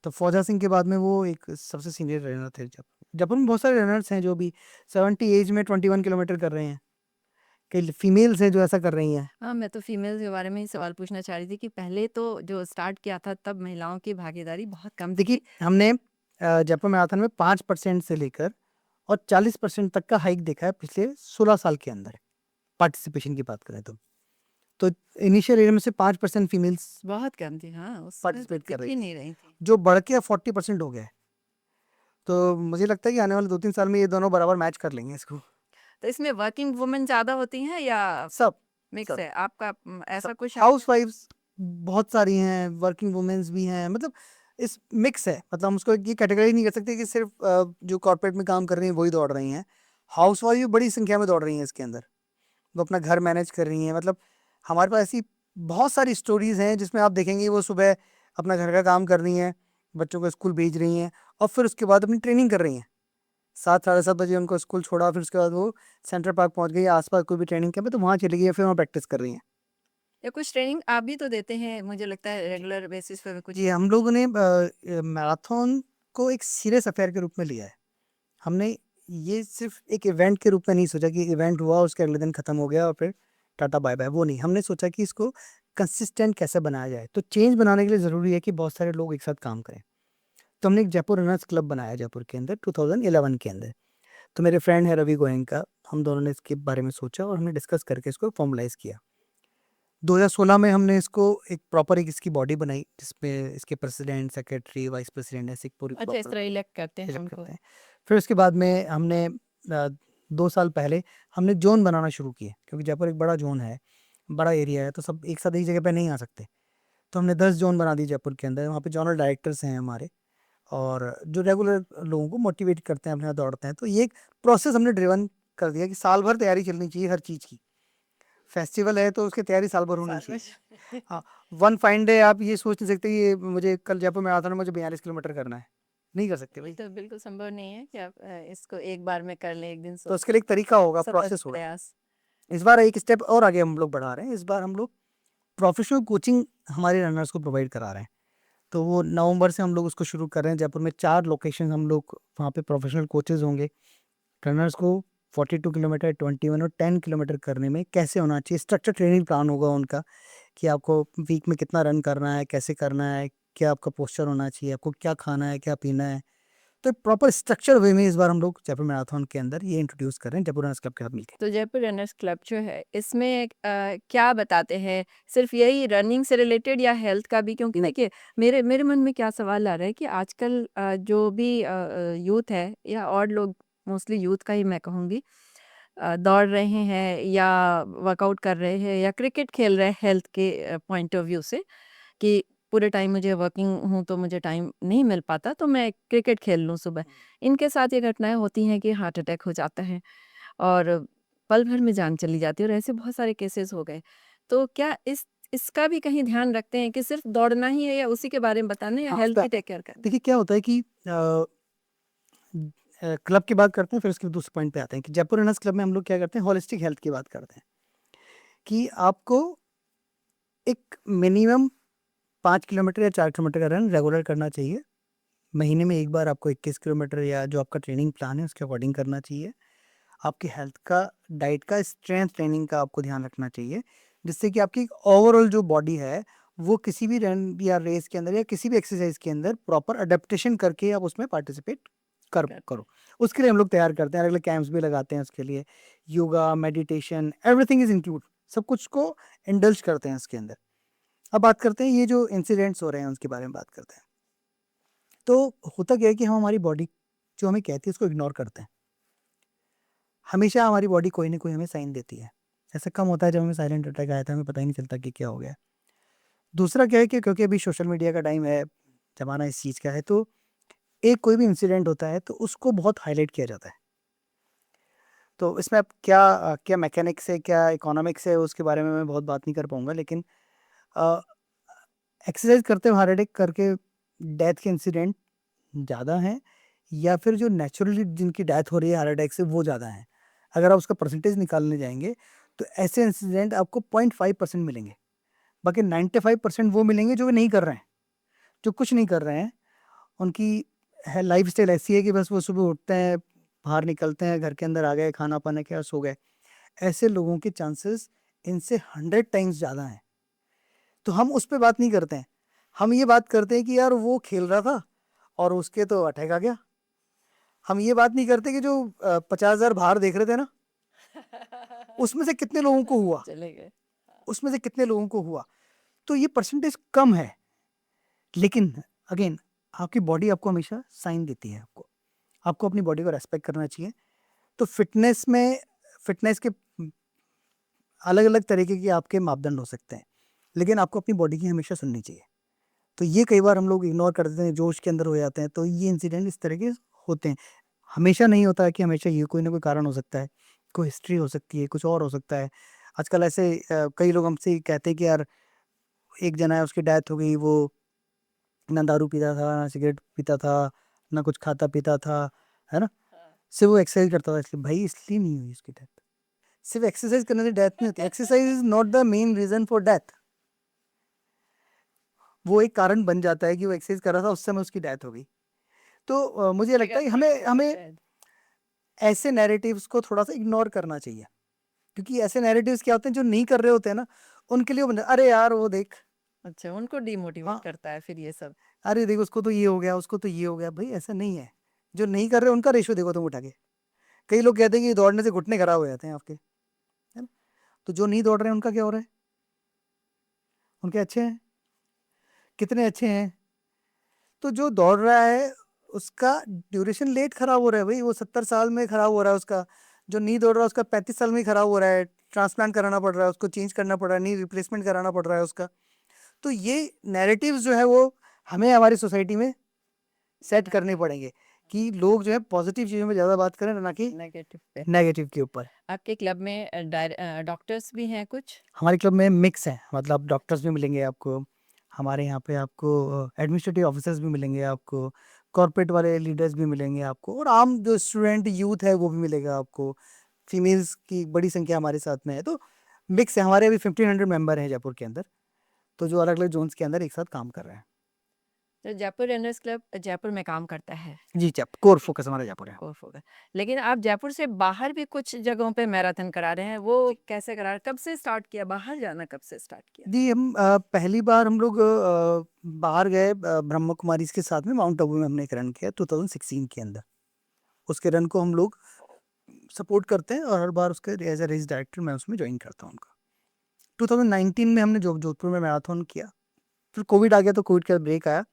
तो फौजा सिंह के बाद में वो एक सबसे सीनियर रनर थे। जयपुर में बहुत सारे रनर्स हैं जो भी 70 एज में 21 किलोमीटर कर रहे हैं, कई फीमेल्स हैं जो ऐसा कर रही हैं। हाँ, मैं तो फीमेल्स के बारे में ही सवाल पूछना चाह रही थी कि पहले तो जो स्टार्ट किया था तब महिलाओं की भागीदारी बहुत कम थी। देखिए हमने जयपुर मैराथन में 5% से लेकर और 40% तक का हाइक देखा है पिछले 16 साल के अंदर, पार्टिसिपेशन की बात करें तो इनिशियल एरिया में से 5% फीमेल्स बहुत कम थी, हाँ, उसमें तो पार्टिसिपेट कर दिख रही ही थी, नहीं रही थी। जो बढ़ के अब 40% हो गया है। तो मुझे लगता है कि आने वाले 2-3 साल में ये दोनों बराबर मैच कर लेंगे इसको। तो इसमें वर्किंग वुमेन ज्यादा होती हैं या सब मिक्स सब है आपका? ऐसा कुछ हाउस वाइफ्स बहुत सारी हैं, वर्किंग वुमेन्स भी हैं, मतलब इस मिक्स है। मतलब हम उसको ये कैटेगरी नहीं कर सकते कि सिर्फ जो कॉर्पोरेट में काम कर रही हैं वही दौड़ रही हैं। हाउस वाइफ भी बड़ी संख्या में दौड़ रही हैं इसके अंदर, वो अपना घर मैनेज कर रही हैं। मतलब हमारे पास ऐसी बहुत सारी स्टोरीज हैं जिसमें आप देखेंगे वो सुबह अपना घर का काम कर रही हैं, बच्चों को स्कूल भेज रही हैं, और फिर उसके बाद अपनी ट्रेनिंग कर रही हैं। 7-7:30 बजे उनको स्कूल छोड़ा, फिर उसके बाद वो सेंट्रल पार्क पहुंच गई, आसपास कोई भी ट्रेनिंग कैंप है तो वहाँ चली गई, फिर वहाँ प्रैक्टिस कर रही हैं। या कुछ ट्रेनिंग आप भी तो देते हैं, मुझे लगता है रेगुलर बेसिस पे कुछ। जी हम लोगों ने मैराथन को एक सीरियस अफेयर के रूप में लिया है। हमने ये सिर्फ एक इवेंट के रूप में नहीं सोचा कि इवेंट हुआ उसके अगले दिन खत्म हो गया और फिर टाटा बाय बाय, वो नहीं। हमने सोचा कि इसको कंसिस्टेंट कैसे बनाया जाए। तो चेंज बनाने के लिए ज़रूरी है कि बहुत सारे लोग एक साथ काम करें। तो हमने एक जयपुर रनर्स क्लब बनाया जयपुर के अंदर 2011 के अंदर। तो मेरे फ्रेंड है रवि गोयनका, हम दोनों ने इसके बारे में सोचा और हमने डिस्कस करके इसको फॉर्मलाइज किया। 2016 में हमने इसको एक प्रॉपर एक इसकी बॉडी बनाई जिसमें इसके प्रेसिडेंट, सेक्रेटरी, वाइस प्रेसिडेंट ऐसे एक पूरी अच्छा, इस प्रॉपर तरह इलेक्ट करते हैं सेटअप हमको। करते हैं। फिर उसके बाद में हमने 2 साल पहले हमने ज़ोन बनाना शुरू किए, क्योंकि जयपुर एक बड़ा ज़ोन है, बड़ा एरिया है, तो सब एक साथ एक जगह पे नहीं आ सकते। तो हमने 10 ज़ोन बना दिए जयपुर के अंदर। वहाँ पे ज़ोनल डायरेक्टर्स हैं हमारे, और जो रेगुलर लोगों को मोटिवेट करते हैं, अपने साथ दौड़ते हैं। तो ये एक प्रोसेस हमने ड्रिवन कर दिया कि साल भर तैयारी चलनी चाहिए हर चीज़ की। फेस्टिवल है तो उसकी तैयारी साल भर होनी चाहिए। हाँ, वन फाइन डे आप ये सोच नहीं सकते कि ये मुझे कल जयपुर मैराथन में मुझे 42 किलोमीटर करना है, नहीं कर सकते ये भाई। तो बिल्कुल संभव नहीं है कि आप इसको एक बार में कर लें, एक दिन तो सोच उसके लिए एक तरीका होगा, सतत प्रोसेस होगा। प्रयास। इस बार एक स्टेप और आगे हम लोग बढ़ा रहे हैं। इस बार हम लोग प्रोफेशनल कोचिंग हमारे रनर्स को प्रोवाइड करा रहे हैं। तो वो नवंबर से हम लोग उसको शुरू कर रहे हैं। जयपुर में 4 लोकेशन हम लोग वहाँ पे प्रोफेशनल कोचेज़ होंगे। रनर्स को 42 किलोमीटर, 21 और 10 किलोमीटर करने में कैसे होना चाहिए, स्ट्रक्चर ट्रेनिंग प्लान होगा उनका कि आपको वीक में कितना रन करना है, कैसे करना है, क्या आपका पोस्चर होना चाहिए, आपको क्या खाना है, क्या पीना है। तो प्रॉपर स्ट्रक्चर वे में इस बार हम लोग जयपुर मैराथन के अंदर ये इंट्रोड्यूस कर रहे हैं जयपुर रनर्स क्लब के साथ मिलकर। तो जयपुर रनर्स क्लब जो है इसमें क्या बताते हैं? सिर्फ यही रनिंग से रिलेटेड या हेल्थ का भी? क्योंकि देखिए, मेरे मेरे मन में क्या सवाल आ रहा है कि आजकल जो भी यूथ है या और लोग, मोस्टली यूथ का ही मैं कहूँगी, दौड़ रहे हैं या वर्कआउट कर रहे हैं या क्रिकेट खेल रहे हैं हेल्थ के पॉइंट ऑफ व्यू से, कि पूरे टाइम मुझे वर्किंग हूँ तो मुझे टाइम नहीं मिल पाता, तो मैं क्रिकेट खेल लूँ सुबह। इनके साथ ये घटनाएं होती हैं कि हार्ट अटैक हो जाता है और पल भर में जान चली जाती है, और ऐसे बहुत सारे केसेस हो गए। तो क्या इसका भी कहीं ध्यान रखते हैं कि सिर्फ दौड़ना ही है, या उसी के बारे में बताना है, या हाँ, हेल्थ भी टेक केयर करना है? देखिए क्या होता है कि क्लब की बात करते हैं, फिर उसके दूसरे पॉइंट पे आते हैं कि जयपुर रनर्स क्लब में हम लोग क्या करते हैं, होलिस्टिक हेल्थ की बात करते हैं कि आपको एक मिनिमम 5 किलोमीटर या 4 किलोमीटर का रन रेगुलर करना चाहिए। महीने में एक बार आपको 21 किलोमीटर या जो आपका ट्रेनिंग प्लान है उसके अकॉर्डिंग करना चाहिए। आपकी हेल्थ का, डाइट का, स्ट्रेंथ ट्रेनिंग का आपको ध्यान रखना चाहिए, जिससे कि आपकी ओवरऑल जो बॉडी है वो किसी भी रन या रेस के अंदर या किसी भी एक्सरसाइज के अंदर प्रॉपर अडेप्टेशन करके आप उसमें पार्टिसिपेट करो। उसके लिए हम लोग तैयार करते हैं, अलग अलग कैंप्स भी लगाते हैं उसके लिए। Yoga, meditation, everything is include, सब कुछ को इंडल्ज करते हैं इसके अंदर। अब बात करते हैं ये जो इंसिडेंट्स हो रहे हैं उसके बारे में बात करते हैं। तो होता क्या है कि हम हमारी बॉडी जो हमें कहती है उसको इग्नोर करते हैं। हमेशा हमारी बॉडी कोई ना कोई हमें साइन देती है। ऐसा कम होता है जब हमें साइलेंट अटैक आया था, हमें पता ही नहीं चलता कि क्या हो गया। दूसरा क्या है कि क्योंकि अभी सोशल मीडिया का टाइम है, ज़माना इस चीज़ का है, तो एक कोई भी इंसिडेंट होता है तो उसको बहुत हाईलाइट किया जाता है। तो इसमें अब क्या मैकेनिक्स है, क्या इकोनॉमिक्स है, उसके बारे में मैं बहुत बात नहीं कर पाऊँगा, लेकिन एक्सरसाइज करते हुए हार्ट अटैक करके डेथ के इंसिडेंट ज़्यादा हैं, या फिर जो नेचुरली जिनकी डेथ हो रही है हार्ट अटैक से वो ज़्यादा हैं। अगर आप उसका परसेंटेज निकालने जाएँगे तो ऐसे इंसिडेंट आपको 0.5% मिलेंगे। बाकी 95% वो मिलेंगे जो नहीं कर रहे हैं, जो कुछ नहीं कर रहे हैं। उनकी है लाइफ़स्टाइल ऐसी है कि बस वो सुबह उठते हैं, बाहर निकलते हैं, घर के अंदर आ गए, खाना-पाना किया, सो गए। ऐसे लोगों के चांसेस इनसे 100 टाइम्स ज़्यादा हैं। तो हम उस पे बात नहीं करते हैं। हम ये बात करते हैं कि यार वो खेल रहा था और उसके तो अटैक आ गया। हम ये बात नहीं करते कि जो 50,000 बाहर देख रहे थे ना, उसमें से कितने लोगों को हुआ, चले गए। उसमें से कितने लोगों को हुआ। तो ये परसेंटेज कम है, लेकिन अगेन आपकी बॉडी आपको हमेशा साइन देती है आपको। आपको अपनी बॉडी को रिस्पेक्ट करना चाहिए। तो फिटनेस के अलग-अलग तरीके के आपके मापदंड हो सकते हैं, लेकिन आपको अपनी बॉडी की हमेशा सुननी चाहिए। तो ये कई बार हम लोग इग्नोर कर देते हैं, जोश के अंदर हो जाते हैं, तो ये इंसिडेंट इस तरह के होते हैं। हमेशा नहीं होता है कि हमेशा ये कोई ना कोई कारण हो सकता है, कोई हिस्ट्री हो सकती है, कुछ और हो सकता है। आजकल ऐसे कई लोग हमसे कहते हैं कि यार एक जना है उसकी डेथ हो गई, वो ना दारू पीता था, ना सिगरेट पीता था, ना कुछ खाता-पीता था, है ना? सिर्फ़ वो एक्सरसाइज़ करता था इसलिए। भाई इसलिए नहीं हुई उसकी डेथ। सिर्फ़ एक्सरसाइज़ करने से डेथ नहीं होती। Exercise is not the main reason for death. वो एक कारण बन जाता है कि वो एक्सरसाइज़ कर रहा था, उस समय उसकी डेथ हो गई। तो मुझे लगता है कि हमें हमें ऐसे नैरेटिव्स को थोड़ा सा इग्नोर करना चाहिए, क्योंकि ऐसे नैरेटिव्स क्या होते हैं जो नहीं कर रहे होते हैं ना, उनके लिए वो अरे यार वो देख, अच्छा, उनको डिमोटिवेट हाँ करता है फिर ये सब। अरे देख उसको तो ये हो गया, उसको तो ये हो गया। भाई ऐसा नहीं है, जो नहीं कर रहे उनका रेशियो देखो तुम उठा के। कई लोग कहते हैं कि दौड़ने से घुटने खराब हो जाते हैं आपके, है ना? तो जो नहीं दौड़ रहे हैं उनका क्या हो रहा है? उनके अच्छे हैं, कितने अच्छे हैं। तो जो दौड़ रहा है उसका ड्यूरेशन लेट खराब हो रहा है भाई, वो 70 साल में खराब हो रहा है उसका। जो नहीं दौड़ रहा है उसका 35 साल में ही खराब हो रहा है, ट्रांसप्लांट कराना पड़ रहा है उसको, चेंज करना पड़ रहा है, नी रिप्लेसमेंट कराना पड़ रहा है उसका। तो ये नैरेटिव्स जो है वो हमें हमारी सोसाइटी में सेट करने पड़ेंगे, कि लोग जो है पॉजिटिव चीज़ों में ज़्यादा बात करें, ना कि नेगेटिव पे। नेगेटिव के ऊपर। आपके क्लब में डॉक्टर्स भी हैं कुछ? हमारे क्लब में मिक्स है, मतलब डॉक्टर्स भी मिलेंगे आपको, हमारे यहाँ पे आपको एडमिनिस्ट्रेटिव ऑफिसर्स भी मिलेंगे आपको, कॉर्पोरेट वाले लीडर्स भी मिलेंगे आपको, और आम जो स्टूडेंट यूथ है वो भी मिलेगा आपको। फीमेल्स की बड़ी संख्या हमारे साथ में है, तो मिक्स है। हमारे अभी 1500 मेंबर हैं जयपुर के अंदर, तो जो अलग अलग जोन्स के अंदर एक साथ काम कर रहे हैं। तो जयपुर रनर्स क्लब जयपुर में काम करता है। जी, कोर फोकस हमारा जयपुर है। कोर्स होगा। लेकिन आप जयपुर से बाहर भी कुछ जगहों पे मैराथन करा रहे हैं, वो कैसे करा रहे हैं? कब से स्टार्ट किया? बाहर जाना कब से स्टार्ट किया? जी, हम पहली बार हम लोग बाहर गए ब्रह्मा कुमारीज के साथ में, माउंट आबू में हमने एक रन किया 2016 के अंदर। उसके रन को हम लोग सपोर्ट करते हैं, और हर बार उसके एज ए रेस डायरेक्टर मैं उसमें ज्वाइन करता हूँ उनका। 2019 में हमने जोधपुर में मैराथन किया, फिर कोविड आ गया तो कोविड का ब्रेक आया,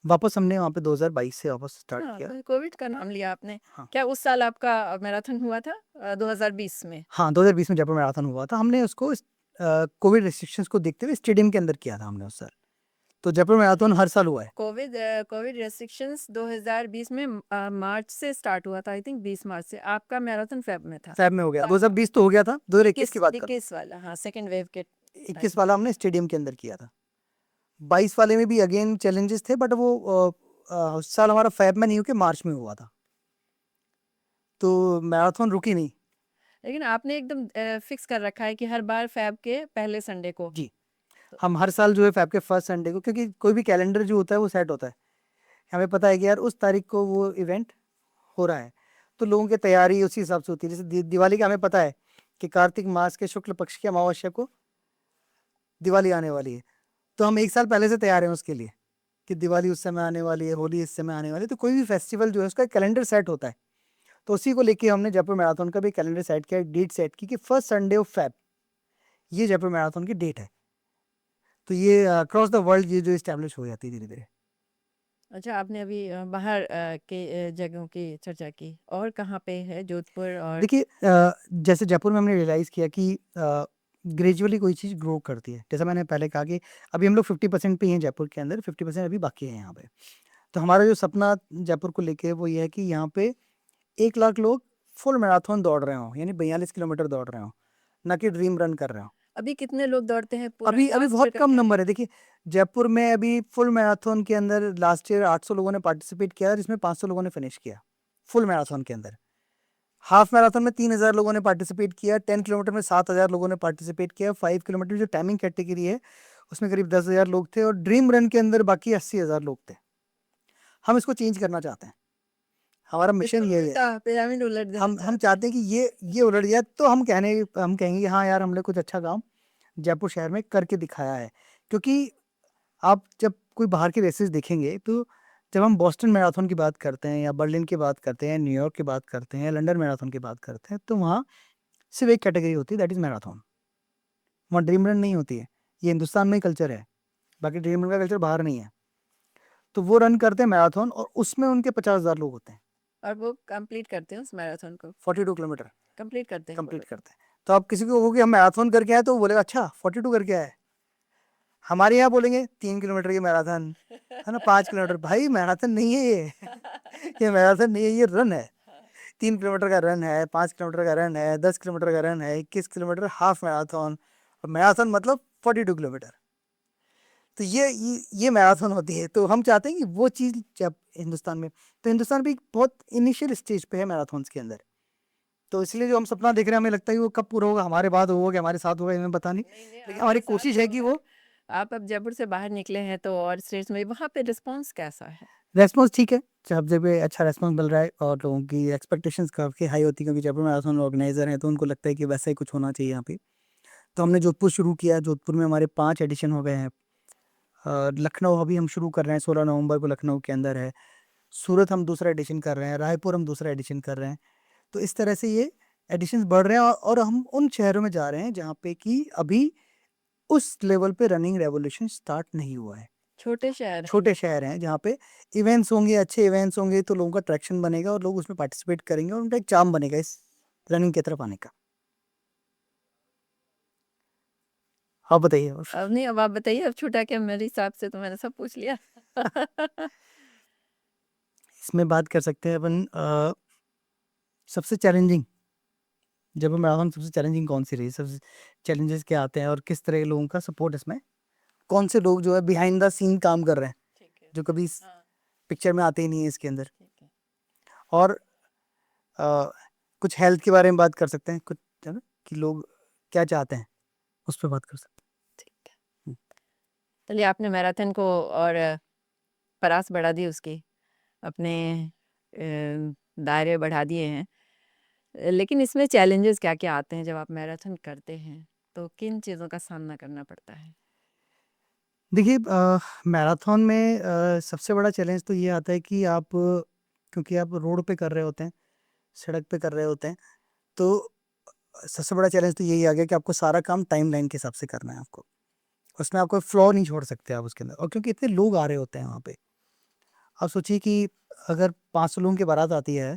वापस हमने वहाँ पे 2022 से वापस स्टार्ट हाँ, किया। तो कोविड का नाम लिया आपने। हाँ क्या उस साल आपका मैराथन हुआ था 2020 में? हाँ, 2020 में जयपुर मैराथन हुआ था। हमने उसको कोविड रिस्ट्रिक्शंस को देखते हुए स्टेडियम के अंदर किया था हमने उस साल। तो जयपुर मैराथन हर साल हुआ है। कोविड रेस्ट्रिक्शंस 2020 में मार्च से स्टार्ट हुआ था, आई थिंक 20 मार्च से। आपका मैराथन फेब में था। फैब में हो गया, 2020 तो हो गया था, 2021 की बात कर, 21 वाला, हाँ, सेकेंड वेव के 21 टाइम। वाला हमने स्टेडियम के अंदर किया था। 22 वाले में भी अगेन चैलेंजेस थे, बट वो उस साल हमारा फैब में नहीं होके मार्च में हुआ था, तो मैराथन रुकी नहीं। लेकिन आपने एकदम फिक्स कर रखा है कि हर बार फैब के पहले संडे को। जी, हम हर साल जो है फैब के फर्स्ट संडे को, क्योंकि कोई भी कैलेंडर जो होता है वो सेट होता है, हमें पता है कि यार उस तारीख को वो इवेंट हो रहा है, तो लोगों की तैयारी उसी हिसाब से होती है। जैसे दिवाली का हमें पता है कि कार्तिक मास के शुक्ल पक्ष की अमावस्या को दिवाली आने वाली है, तो हम एक साल पहले से तैयार हैं उसके लिए कि दिवाली उस समय आने वाली है, होली इस समय आने वाली है। तो कोई भी फेस्टिवल जो है उसका कैलेंडर सेट होता है, तो उसी को लेके हमने जयपुर मैराथन का भी कैलेंडर सेट किया, डेट सेट की कि फर्स्ट संडे ऑफ फैब ये जयपुर मैराथन की डेट है। तो ये अक्रॉस द वर्ल्ड ये जो इस्टेब्लिश हो जाती है धीरे धीरे। अच्छा, आपने अभी बाहर के जगहों की चर्चा की, और कहाँ पे है? जोधपुर और देखिए जैसे जयपुर में हमने रियलाइज़ किया कि ग्रेजुअली कोई चीज़ ग्रो करती है। जैसा मैंने पहले कहा कि अभी हम लोग 50% पे ही हैं जयपुर के अंदर, 50% अभी बाकी है यहाँ पे। तो हमारा जो सपना जयपुर को लेके वो ये है कि यहाँ पे 1 लाख लोग फुल मैराथन दौड़ रहे हों, यानी 42 किलोमीटर दौड़ रहे हों, ना कि ड्रीम रन कर रहे हों। अभी कितने लोग दौड़ते हैं? पूरा अभी अभी लास्ट बहुत ईयर का कम क्या नंबर है? है। देखिए, जयपुर में अभी फुल मैराथन के अंदर लास्ट ईयर 800 लोगों ने पार्टिसिपेट किया, जिसमें 500 लोगों ने फिनिश किया, फुल मैराथन के अंदर। हाफ मैराथन में 3000 लोगों ने पार्टिसिपेट किया, 10 किलोमीटर में 7000 लोगों ने पार्टिसिपेट किया, 5 किलोमीटर जो टाइमिंग कैटेगरी है उसमें करीब 10,000 लोग थे, और ड्रीम रन के अंदर बाकी 80,000 लोग थे। हम इसको चेंज करना चाहते हैं, हमारा मिशन बिल्कुल यही है। उल्टा, पिरामिड उलट देना हम चाहते हैं कि ये उलट जाए, तो हम कहेंगे कि हाँ यार हमने कुछ अच्छा काम जयपुर शहर में करके दिखाया है। क्योंकि आप जब कोई बाहर के रेसेस देखेंगे, तो जब हम बोस्टन मैराथन की बात करते हैं, या बर्लिन की बात करते हैं, न्यूयॉर्क की बात करते हैं, या लंदन मैराथन की बात करते हैं, तो वहाँ सिर्फ एक कैटेगरी होती है, दैट इज़ मैराथन। वहाँ ड्रीम रन नहीं होती है। ये हिंदुस्तान में ही कल्चर है, बाकी ड्रीम रन का कल्चर बाहर नहीं है। तो वो रन करते हैं मैराथन, और उसमें उनके 50,000 लोग होते हैं। और वो कंप्लीट करते हैं उस मैराथन को। 42 किलोमीटर कंप्लीट करते हैं कंप्लीट पूरा। करते हैं। तो आप किसी को कहोगे हम मैराथन करके आए, तो वो बोलेगा अच्छा 42 करके आए। हमारे यहाँ बोलेंगे 3 किलोमीटर की मैराथन, है ना, 5 किलोमीटर। भाई मैराथन नहीं है ये ये मैराथन नहीं है, ये रन है। 3 किलोमीटर का रन है, 5 किलोमीटर का रन है, 10 किलोमीटर का रन है, 21 किलोमीटर हाफ मैराथन, और मैराथन मतलब 42 किलोमीटर। तो ये मैराथन होती है। तो हम चाहते हैं कि वो चीज़ जब हिंदुस्तान में, तो हिंदुस्तान भी बहुत इनिशियल स्टेज पे है मैराथन्स के अंदर। तो इसलिए जो हम सपना देख रहे हैं, हमें लगता है कि वो कब पूरा होगा, हमारे बाद होगा कि हमारे साथ होगा, हमें पता नहीं, लेकिन हमारी कोशिश है कि वो। आप अब जयपुर से बाहर निकले हैं तो और स्टेट्स में, वहाँ पे रिस्पांस कैसा है? रेस्पॉन्स ठीक है, सब जगह अच्छा रेस्पॉन्स मिल रहा है और लोगों की एक्सपेक्टेशंस काफ़ी हाई होती है क्योंकि जयपुर मैराथन ऑर्गेनाइजर हैं तो उनको लगता है कि वैसा ही कुछ होना चाहिए यहाँ पे। तो हमने जोधपुर शुरू किया, जोधपुर में हमारे 5 एडिशन हो गए हैं। लखनऊ अभी हम शुरू कर रहे हैं, 16 नवंबर को लखनऊ के अंदर है। सूरत हम दूसरा एडिशन कर रहे हैं, रायपुर हम दूसरा एडिशन कर रहे हैं। तो इस तरह से ये एडिशंस बढ़ रहे हैं और हम उन शहरों में जा रहे हैं जहाँ पे कि अभी उस लेवल पे रनिंग रेवोल्यूशन स्टार्ट नहीं हुआ है। छोटे शहर हैं। छोटे शहर हैं जहाँ पे इवेंट्स होंगे, अच्छे इवेंट्स होंगे तो लोगों का ट्रैक्शन बनेगा और लोग उसमें पार्टिसिपेट करेंगे और उनका एक चार्म बनेगा इस रनिंग की तरफ आने का। आप बताइए और अब नहीं, अब आप बताइए, अब छूटा क्या मेरे हिसाब से, तो मैंने सब पूछ लिया। इसमें बात कर सकते हैं अपन सबसे चैलेंजिंग, जब मैराथन सबसे चैलेंजिंग कौन सी रही, सबसे चैलेंजेस क्या आते हैं और किस तरह के लोगों का सपोर्ट इसमें, कौन से लोग जो है बिहाइंड द सीन काम कर रहे हैं ठीक है। जो कभी हाँ, पिक्चर में आते ही नहीं है इसके अंदर। ठीक है। और अ, कुछ हेल्थ के बारे में बात कर सकते हैं, कुछ है ना कि लोग क्या चाहते हैं उस पर बात कर सकते ठीक है। हैं। चलिए, आपने मैराथन को और परास बढ़ा दी उसकी, अपने दायरे बढ़ा दिए हैं। लेकिन इसमें चैलेंजेस क्या-क्या आते हैं जब आप मैराथन करते हैं? तो किन चीज़ों का सामना करना पड़ता है? देखिए मैराथन में सबसे बड़ा चैलेंज तो ये आता है कि आप क्योंकि आप रोड पे कर रहे होते हैं, सड़क पे कर रहे होते हैं, तो सबसे बड़ा चैलेंज तो यही आ गया कि आपको सारा काम टाइमलाइन के हिसाब से करना है आपको। उसमें आप कोई फ्लॉ नहीं छोड़ सकते आप उसके अंदर और क्योंकि इतने लोग आ रहे होते हैं वहाँ पे। आप सोचिए कि अगर 500 लोगों की बारात आती है,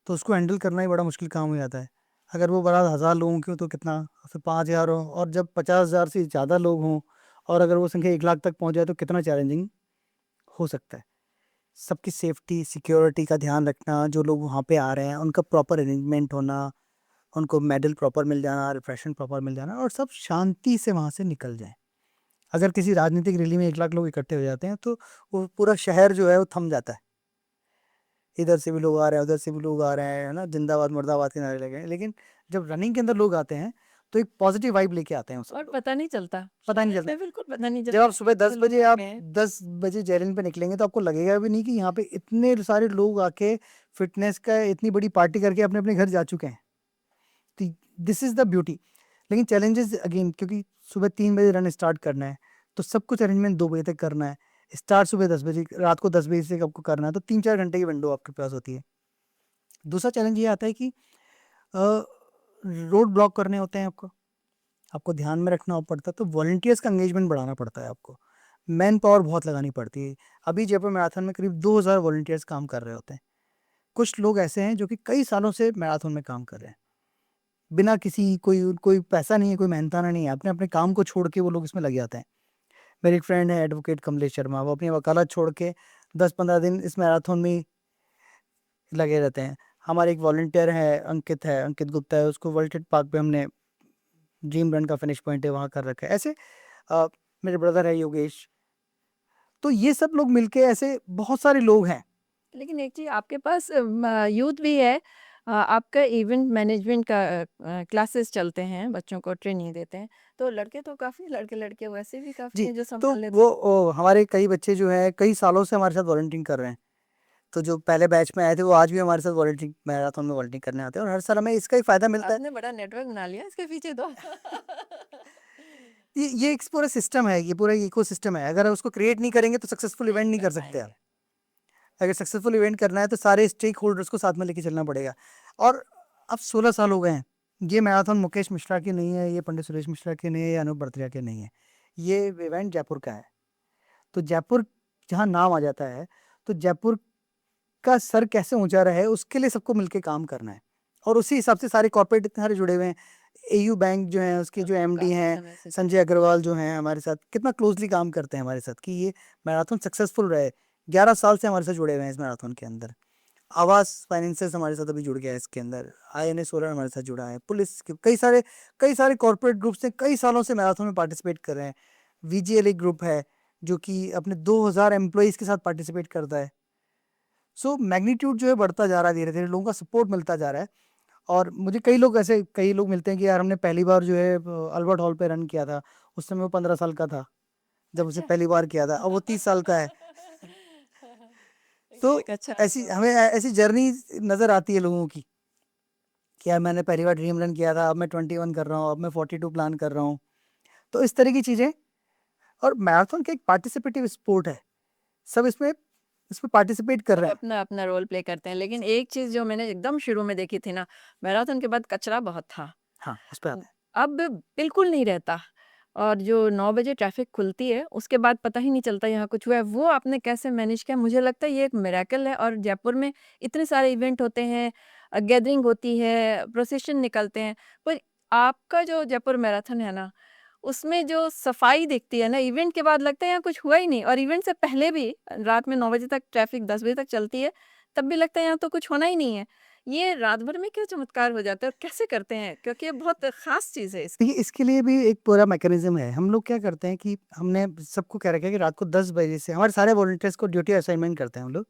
तो उसको हैंडल करना ही बड़ा मुश्किल काम हो जाता है। अगर वो बारात 1000 लोगों की हो तो कितना, फिर 5000 हो और जब 50,000 से ज़्यादा लोग हों और अगर वो संख्या 1 लाख तक पहुँच जाए तो कितना चैलेंजिंग हो सकता है। सबकी सेफ्टी, सिक्योरिटी का ध्यान रखना, जो लोग वहाँ पे आ रहे हैं, उनका प्रॉपर अरेंजमेंट होना, उनको मेडल प्रॉपर मिल जाना, रिफ्रेशमेंट प्रॉपर मिल जाना और सब शांति से वहाँ से निकल जाएँ। अगर किसी राजनीतिक रैली में 1 लाख लोग इकट्ठे हो जाते हैं, तो वो पूरा शहर जो है वो थम जाता है। इधर से भी लोग आ रहे हैं, उधर से भी लोग आ रहे हैं, है ना? जिंदाबाद, मुर्दाबाद के नारे लगे हैं। लेकिन जब रनिंग के अंदर लोग आते हैं, तो एक पॉजिटिव वाइब लेके आते हैं वो सब और लोग। पता नहीं चलता, पता नहीं शहर चलता। में बिल्कुल पता नहीं जब चलता आप सुबह कि 10 इतने लोग बजे आ आप गए हैं। 10 बजे जैलिन पे निकलेंगे तो आपको लगेगा भी नहीं कि यहाँ पे इतने सारे लोग आके फिटनेस का इतनी बड़ी पार्टी करके अपने-अपने घर जा चुके हैं। तो दिस इज़ द ब्यूटी। लेकिन चैलेंजेस अगेन क्योंकि सुबह 3 बजे रन स्टार्ट करना है, तो सब कुछ अरेंजमेंट 2 बजे तक करना है। स्टार्ट सुबह 10 बजे, रात को 10 बजे से आपको करना है, तो 3-4 घंटे की विंडो आपके पास होती है। दूसरा चैलेंज ये आता है कि रोड ब्लॉक करने होते हैं आपको, आपको ध्यान में रखना पड़ता है, तो वॉलंटियर्स का एंगेजमेंट बढ़ाना पड़ता है आपको। मैन पावर बहुत लगानी पड़ती है। अभी जयपुर मैराथन में करीब 2000 वॉलंटियर्स काम कर रहे होते हैं। कुछ लोग ऐसे हैं जो कि कई सालों से मैराथन में काम कर रहे हैं। बिना किसी कोई कोई पैसा नहीं है, कोई मेहनताना नहीं है, अपने-अपने काम को छोड़ के वो लोग इसमें लग जाते हैं। मेरे एक फ्रेंड है एडवोकेट कमलेश शर्मा, वो अपनी वकालत छोड़ के 10-15 दिन इस मैराथन में लगे रहते हैं। हमारे एक वॉलंटियर है, अंकित गुप्ता है, उसको वर्ल्ड ट्रेड पार्क पे हमने ड्रीम रन का फिनिश पॉइंट है वहाँ कर रखा है। ऐसे अ, मेरे ब्रदर है योगेश, तो ये सब लोग मिलके ऐसे बहुत सारे लोग हैं। लेकिन एक चीज़ आपके पास यूथ भी है, आपका इवेंट मैनेजमेंट का क्लासेस चलते हैं, बच्चों को ट्रेनिंग देते हैं, तो लड़के तो काफ़ी, लड़के-लड़के वैसे भी काफ़ी जी, हैं जो तो संभाल लेते वो हैं। हमारे कई बच्चे जो हैं कई सालों से हमारे साथ वॉलंटियरिंग कर रहे हैं। तो जो पहले बैच में आए थे वो आज भी हमारे साथ वॉलंटियरिंग मैराथन में वॉलंटियरिंग करने आते हैं और हर साल हमें इसका ही फ़ायदा मिलता है। आपने बड़ा नेटवर्क बना लिया इसके पीछे तो। ये एक पूरा सिस्टम है, ये पूरा इकोसिस्टम है। अगर उसको क्रिएट नहीं करेंगे तो सक्सेसफुल नहीं इवेंट नहीं कर कर सकते आप। पाएँगे। अगर सक्सेसफुल इवेंट करना है तो सारे स्टेक होल्डर्स को साथ में लेके चलना पड़ेगा। और अब 16 साल हो गए हैं। ये मैराथन मुकेश मिश्रा की नहीं है, ये पंडित सुरेश मिश्रा की नहीं है, ये अनूप बड़तिया की नहीं है। ये इवेंट जयपुर का है। तो जयपुर जहाँ नाम आ जाता है, तो जयपुर का सर कैसे ऊँचा रहे उसके लिए सबको मिलके काम करना है। और उसी हिसाब से सारे कॉर्पोरेट इतने सारे जुड़े हुए हैं। एयू बैंक जो है उसके जो एमडी काफ़ी हैं, समय से संजय अग्रवाल जो हैं हमारे साथ कितना क्लोज़ली काम करते हैं हमारे साथ कि ये मैराथन सक्सेसफुल रहे। 11 साल से हमारे साथ जुड़े हुए हैं इस मैराथन के अंदर। आवास फाइनेंसेस हमारे साथ अभी जुड़ गया है इसके अंदर। आईएनए सोलर हमारे साथ जुड़ा है। पुलिस के कई सारे कॉर्पोरेट ग्रुप्स हैं, कई सालों से मैराथन में पार्टिसिपेट कर रहे हैं। वीजीएल एक ग्रुप है जो कि अपने 2000 एम्प्लॉइज़ के साथ पार्टिसिपेट करता है। सो मैग्नीट्यूड जो है बढ़ता जा रहा है धीरे-धीरे, लोगों का सपोर्ट मिलता जा रहा है। और मुझे कई लोग मिलते हैं कि यार हमने पहली बार जो है अल्बर्ट हॉल पे रन किया था। उस समय वो 15 साल का था, जब उसे अच्छा। पहली बार किया था। अब वो 30 साल का है। तो एक अच्छा ऐसी अनुभव। हमें ऐसी जर्नी नज़र आती है लोगों की कि यार मैंने पहली बार ड्रीम रन किया था, अब मैं 21 कर रहा हूँ, अब मैं 42 प्लान कर रहा हूँ। तो इस तरह की चीज़ें। और मैराथन का एक पार्टिसिपेटिव स्पोर्ट है, सब इसमें इसमें पार्टिसिपेट कर सब रहे हैं। अपना अपना रोल प्ले करते हैं, लेकिन एक चीज़ जो मैंने एकदम शुरू में देखी थी ना, मैराथन के बाद कचरा बहुत था। हाँ, उस पे आते हैं। अब बिल्कुल नहीं रहता। और जो 9 बजे ट्रैफ़िक खुलती है, उसके बाद पता ही नहीं चलता यहाँ कुछ हुआ है। वो आपने कैसे मैनेज किया? मुझे लगता है ये एक मिरेकल है। और जयपुर में इतने सारे इवेंट होते हैं, गैदरिंग होती है, प्रोसेशन निकलते हैं, पर आपका जो जयपुर मैराथन है ना, उसमें जो सफाई दिखती है ना, इवेंट के बाद लगता है यहाँ कुछ हुआ ही नहीं। और इवेंट से पहले भी रात में 9 बजे तक ट्रैफ़िक 10 बजे तक चलती है, तब भी लगता है यहाँ तो कुछ होना ही नहीं है। ये रात भर में क्या चमत्कार हो जाता है और कैसे करते हैं? क्योंकि ये बहुत ख़ास चीज़ है इसकी। देखिए, इसके लिए भी एक पूरा मैकेनिज़्म है। हम लोग क्या करते हैं कि हमने सबको कह रखा है कि रात को 10 बजे से हमारे सारे वॉलंटियर्स को ड्यूटी असाइनमेंट करते हैं हम लोग,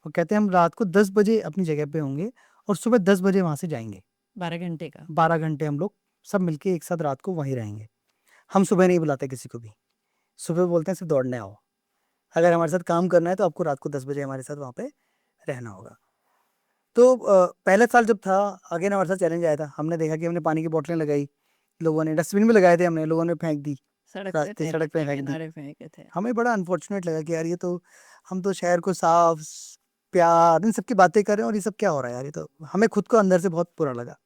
और कहते हैं हम रात को 10 बजे अपनी जगह पे होंगे और सुबह 10 बजे वहाँ से जाएँगे। 12 घंटे का। 12 घंटे हम लोग सब मिलके एक साथ रात को वहीं रहेंगे। हम सुबह नहीं बुलाते किसी को भी। सुबह बोलते हैं सिर्फ़ दौड़ने आओ। अगर हमारे साथ काम करना है तो आपको रात को 10 बजे हमारे साथ वहाँ पे रहना होगा। तो पहले साल जब था, अगेन हमारे साथ चैलेंज आया था। हमने देखा कि हमने पानी की बोतलें लगाई, लोगों ने डस्टबिन भी लगाए थे, हमने लोगों ने फेंक दी, सड़क पे फेंक दी। किनारे फेंके थे। हमें बड़ा अनफॉर्चुनेट लगा कि यार ये तो हम तो शहर को साफ प्यार इन सब की बातें कर रहे हैं और ये सब क्या हो रहा है यार, ये तो हमें खुद को अंदर से बहुत बुरा लगा।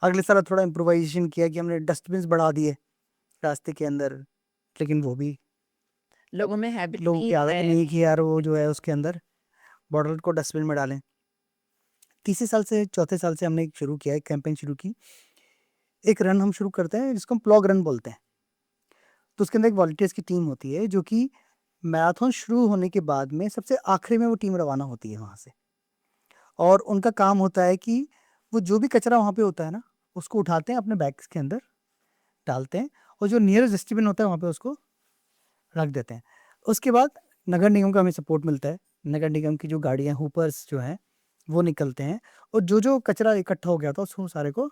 अगले साल थोड़ा इम्प्रोवाइजेशन किया कि हमने डस्टबिन बढ़ा दिए रास्ते के अंदर, लेकिन वो भी लोगों में हैबिट लोगों नहीं की आदत है। नहीं है कि यार वो जो है उसके अंदर बॉटल को डस्टबिन में डालें। तीसरे साल से चौथे साल से हमने शुरू किया, एक कैंपेन शुरू की। एक रन हम शुरू करते हैं जिसको हम प्लॉग रन बोलते हैं। तो उसके अंदर एक वॉलंटियर्स की टीम होती है जो कि मैराथन शुरू होने के बाद में सबसे आखिरी में वो टीम रवाना होती है वहाँ से। और उनका काम होता है कि वो जो भी कचरा वहाँ पे होता है ना, उसको उठाते हैं अपने बैग्स के अंदर डालते हैं, और जो नियरेस्ट डस्टबिन होता है वहाँ पे उसको रख देते हैं। उसके बाद नगर निगम का हमें सपोर्ट मिलता है। नगर निगम की जो गाड़ियाँ हुपर्स जो हैं वो निकलते हैं, और जो कचरा इकट्ठा हो गया था उसको सारे को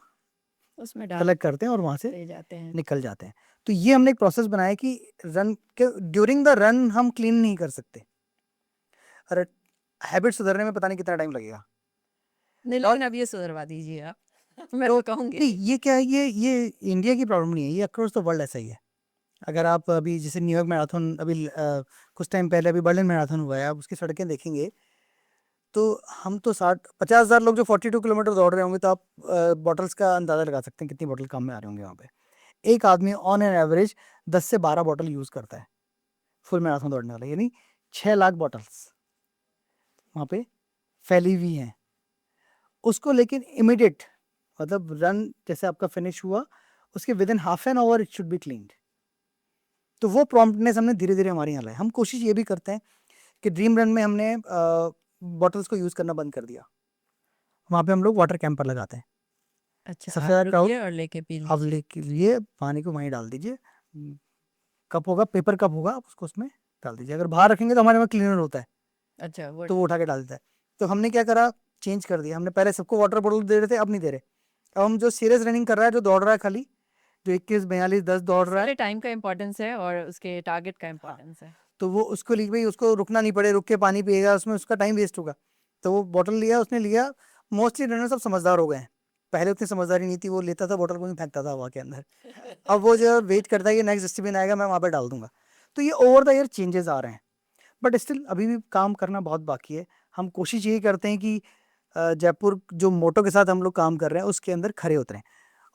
उसमें डाल कलेक्ट करते हैं और वहाँ से ले जाते हैं। निकल जाते हैं। तो ये हमने एक प्रोसेस बनाया कि रन के ड्यूरिंग द रन हम क्लीन नहीं कर सकते। अरे, हैबिट सुधरने में पता नहीं कितना टाइम लगेगा। नहीं, और लेकिन अब ये सुधरवा दीजिए आप। मैं तो तो कहूँगी। नहीं, ये क्या है, ये इंडिया की प्रॉब्लम नहीं है, ये अक्रॉस द वर्ल्ड ऐसा ही है। अगर आप अभी जैसे न्यूयॉर्क मैराथन अभी कुछ टाइम पहले अभी बर्लिन मैराथन हुआ है, आप उसकी सड़कें देखेंगे तो हम तो 60-50,000 लोग जो 42 किलोमीटर दौड़ रहे होंगे, तो आप बॉटल्स का अंदाजा लगा सकते हैं कितनी बॉटल काम में आ रहे होंगे वहाँ पे। एक आदमी ऑन एन एवरेज 10 से 12 बॉटल यूज़ करता है, फुल मैराथन दौड़ने वाला, यानी 6 लाख बॉटल्स वहाँ पे फैली हुई हैं। उसको लेकिन इमीडिएट, मतलब रन जैसे आपका फिनिश हुआ उसके with in half an hour it should be cleaned. तो वो प्रॉम्प्टनेस हमने धीरे धीरे हमारे यहाँ लाए। हम कोशिश ये भी करते हैं कि ड्रीम रन में हमने बॉटल्स को यूज़ करना बंद कर दिया। वहाँ पे हम लोग वाटर कैंपर लगाते हैं। अच्छा, सबसे आप ज़्यादा क्राउड रुकिए और लेके पी आप लीजिए। लेके लिए पानी को वहीं डाल दीजिए। कप होगा, पेपर कप होगा, आप उसको उसमें डाल दीजिए। अगर बाहर रखेंगे तो हमारे वहाँ क्लीनर होता है, अच्छा, वो तो वो उठा के डाल देता है। तो हमने क्या करा, चेंज कर दिया। हमने पहले सबको वाटर बॉटल दे रहे थे, अब नहीं दे रहे। अब हम जो सीरियस रनिंग कर रहा है, जो दौड़ रहा है खाली, जो 21, 42, 10 दौड़ रहा है, इसलिए टाइम का इम्पोर्टेंस है और उसके टारगेट का हाँ, इम्पोर्टेंस है। तो वो उसको लिख भाई उसको रुकना नहीं पड़े, रुक के पानी पिएगा, उसमें उसका टाइम वेस्ट होगा। तो वो बॉटल लिया, उसने लिया। मोस्टली रनर सब समझदार हो गए हैं। पहले उतनी समझदारी नहीं थी, वो लेता था बॉटल को नहीं फेंकता था हवा के अंदर। अब वो जो वेट करता है कि नेक्स्ट डस्टबिन आएगा, मैं वहाँ पे डाल दूंगा। तो ये ओवर द ईयर चेंजेस आ रहे हैं, बट स्टिल अभी भी काम करना बहुत बाकी है। हम कोशिश यही करते हैं कि जयपुर जो मोटो के साथ हम लोग काम कर रहे हैं उसके अंदर खरे उतरें,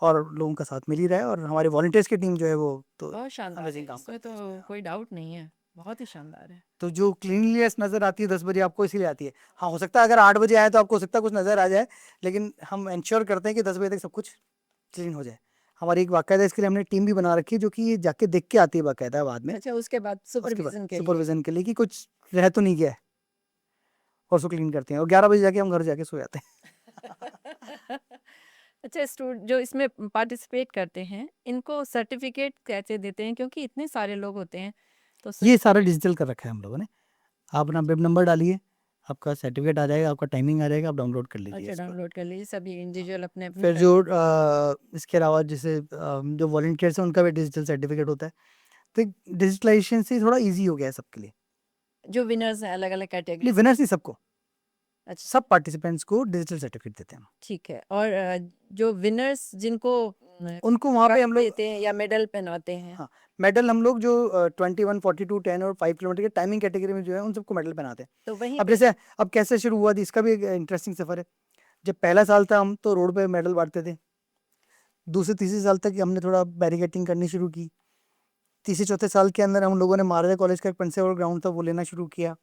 और लोगों का साथ मिल ही रहा है। और हमारे वॉलंटियर्स की टीम जो है वो तो बहुत शानदार है, अमेजिंग काम इसमें करती तो है उसमें। कोई डाउट नहीं है। बहुत ही शानदार है। तो जो क्लीनलीनेस नज़र आती है 10 बजे आपको इसीलिए आती है। हाँ, हो सकता है अगर 8 बजे आए तो आपको हो सकता है कुछ नज़र आ जाए, लेकिन हम इंश्योर करते हैं कि 10 बजे तक सब कुछ क्लीन हो जाए। हमारी एक बाकायदा इसके लिए हमने टीम भी बना रखी है जो कि ये जाके देख के आती है बाकायदा बाद में। अच्छा, उसके बाद उसके बाद सुपरविज़न के लिए। सुपरविजन के लिए कि कुछ रह तो नहीं गया है, और उसको क्लीन करते हैं, और 11 बजे जाके हम घर जाके सो जाते हैं। अच्छा, जो इसमें पार्टिसिपेट करते हैं, इनको सर्टिफिकेट कैसे देते हैं? क्योंकि इतने सारे लोग होते हैं, तो ये सारा डिजिटल कर रखा है हम लोगों ने। आप अपना वेब नंबर डालिए, आपका सर्टिफिकेट आ जाएगा, आपका टाइमिंग आ जाएगा, आप डाउनलोड कर लीजिए अच्छा, इसको। डाउनलोड कर लीजिए, सभी इंडिविजुअल अपने-अपने फिर जो इसके अलावा जैसे जो वॉलंटियर्स हैं उनका भी डिजिटल सर्टिफिकेट होता है। तो डिजिटलाइजेशन से थोड़ा इजी हो गया है सबके लिए। जो विनर्स हैं अलग-अलग नहीं, कैटेगरी विनर्स ही सबको, अच्छा सब पार्टिसिपेंट्स को डिजिटल सर्टिफिकेट देते हैं हम। ठीक है और जो विनर्स जिनको उनको वहाँ पे प्राइज हम लोग देते हैं या मेडल पहनाते हैं हाँ, मेडल हम लोग जो 21, 42, 10 और 5 किलोमीटर के टाइमिंग कैटेगरी में जो है उन सबको मेडल पहनाते हैं। तो वहीं अब पे जैसे अब कैसे शुरू हुआ थी, इसका भी एक इंटरेस्टिंग सफर है। जब पहला साल था हम तो रोड पे मेडल बांटते थे। दूसरे तीसरे साल तक हमने थोड़ा बैरिकेटिंग करनी शुरू की। तीसरे चौथे साल के अंदर हम लोगों ने महाराजा कॉलेज का एक पेंसेवर ग्राउंड था वो लेना शुरू किया।